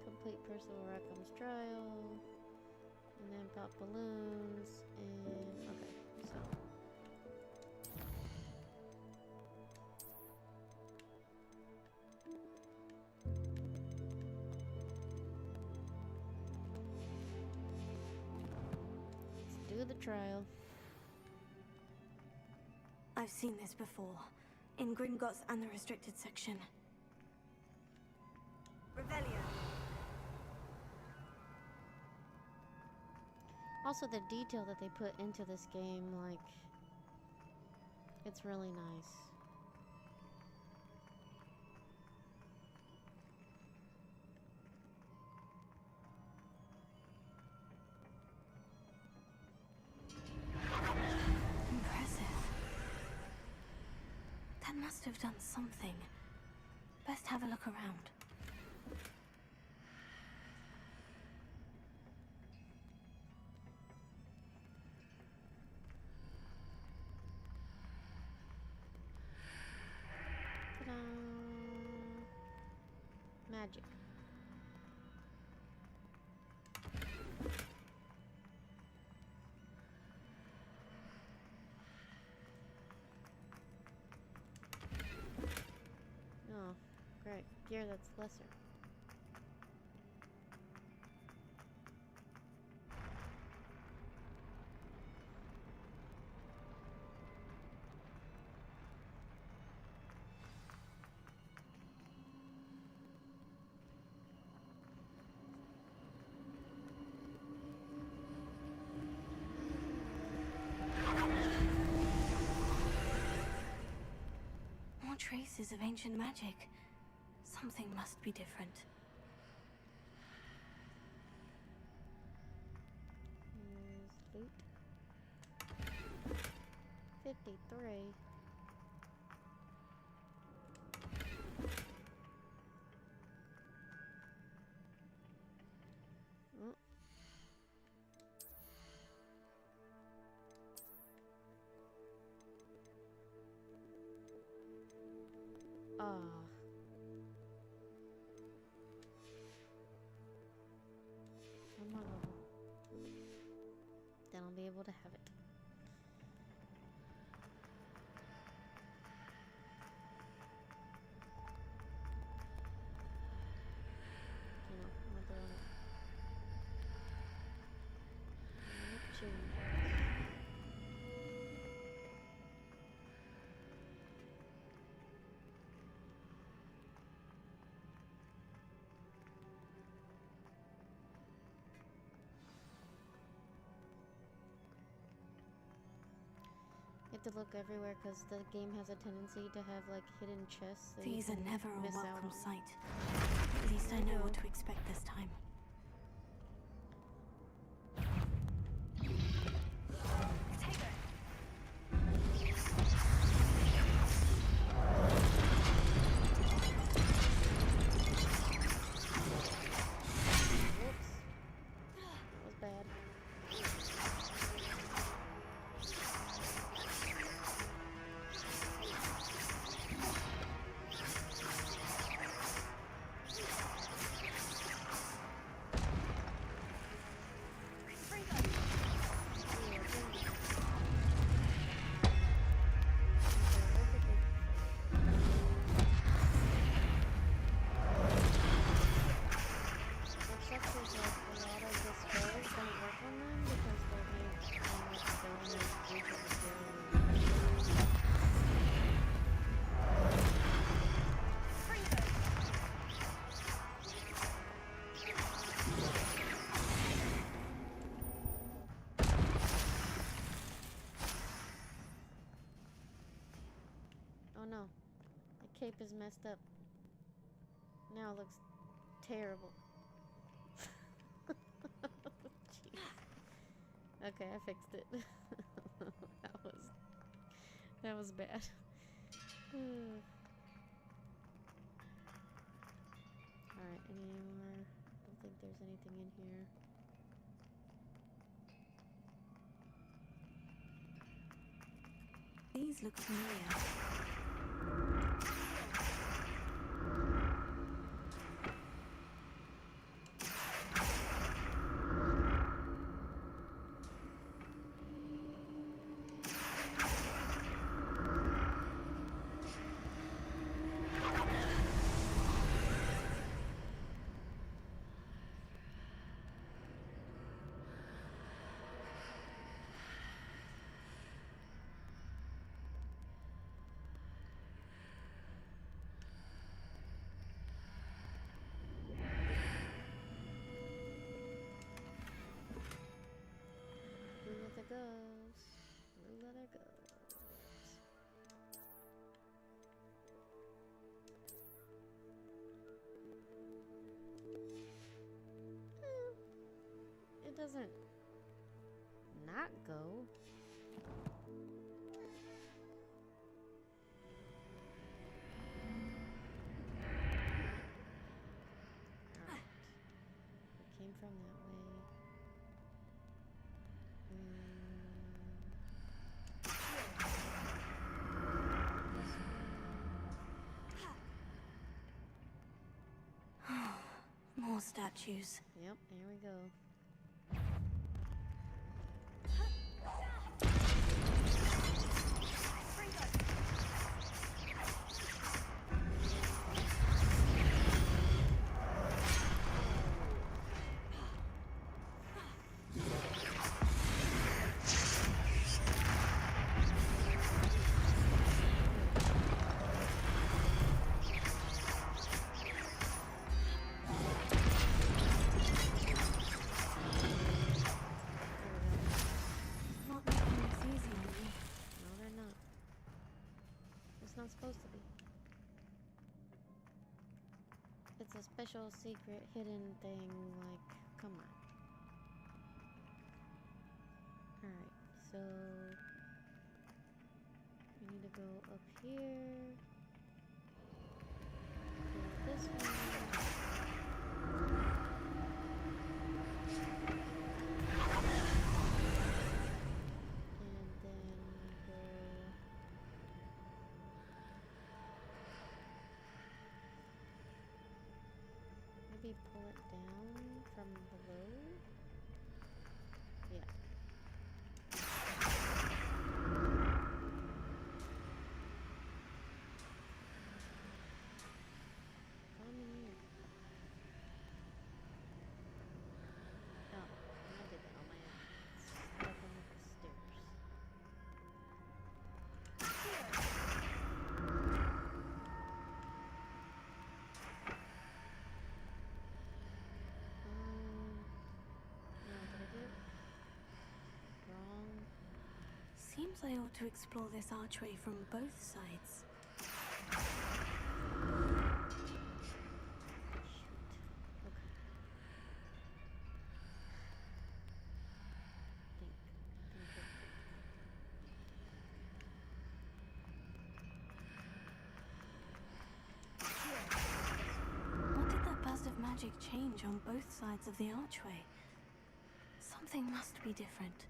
S1: Complete Percival Rackham's trial, and then pop balloons, and okay, so. Let's do the trial.
S3: I've seen this before. In Gringotts and the restricted section. Revelio.
S1: Also, the detail that they put into this game, like, it's really nice.
S3: Impressive. That must have done something. Best have a look around.
S1: Ta-da! Magic. Oh, great. Gear that's lesser.
S3: More traces of ancient magic. Something must be different.
S1: Here's loot. 53. Oh. Ah. One more level. Then I'll be able to have it. to look everywhere because the game has a tendency to have like hidden chests that
S3: These
S1: you
S3: are
S1: can
S3: never a
S1: miss out
S3: welcome
S1: on.
S3: sight. At least I know what to expect this time.
S1: Oh no, the cape is messed up. Now it looks terrible. Jeez. Okay, I fixed it. that was bad. Alright, any more? Don't think there's anything in here.
S3: These look familiar.
S1: Blue leather goes. Blue leather goes. It doesn't not go. Alright. We came from that way.
S3: More statues.
S1: Yep, here we go.
S3: Not making this easy on you.
S1: No, they're not. It's not supposed to be. It's a special, secret, hidden thing. Like, come on. Alright, so we need to go up here. Go this way. And then go maybe pull it down from below. Yeah. Come here. Oh, I did that on my own. Stuck on the stairs. No, did I do it?
S3: Seems I ought to explore this archway from both sides. What did that burst of magic change on both sides of the archway? Something must be different.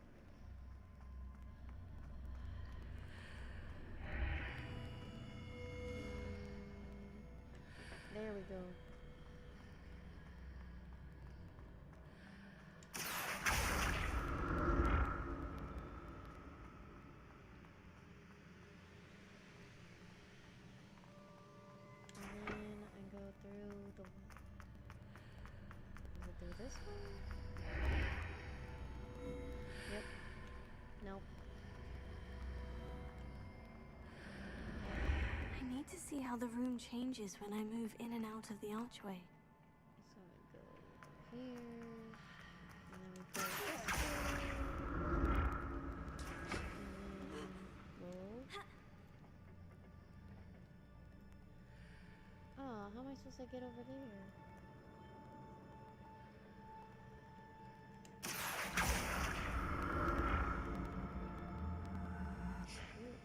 S1: There we go. And then I go through the... Is it through this one? Yep. Nope.
S3: I need to see how the room changes when I move in and out of the archway.
S1: So we go here, and then we go this way, and then roll. Oh, how am I supposed to get over there? Shoot.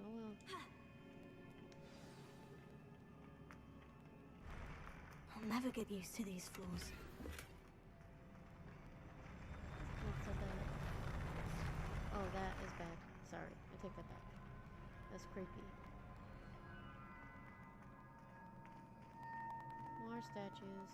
S1: Oh well.
S3: I'll never get used to these floors.
S1: Not so bad. Oh, that is bad. Sorry, I take that back. That's creepy. More statues.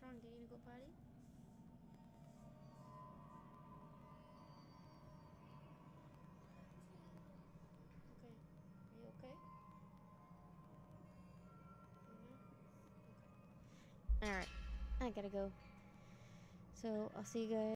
S1: wrong? Do you need to go potty? Okay. Are you okay? Okay. Alright. I gotta go. So, I'll see you guys.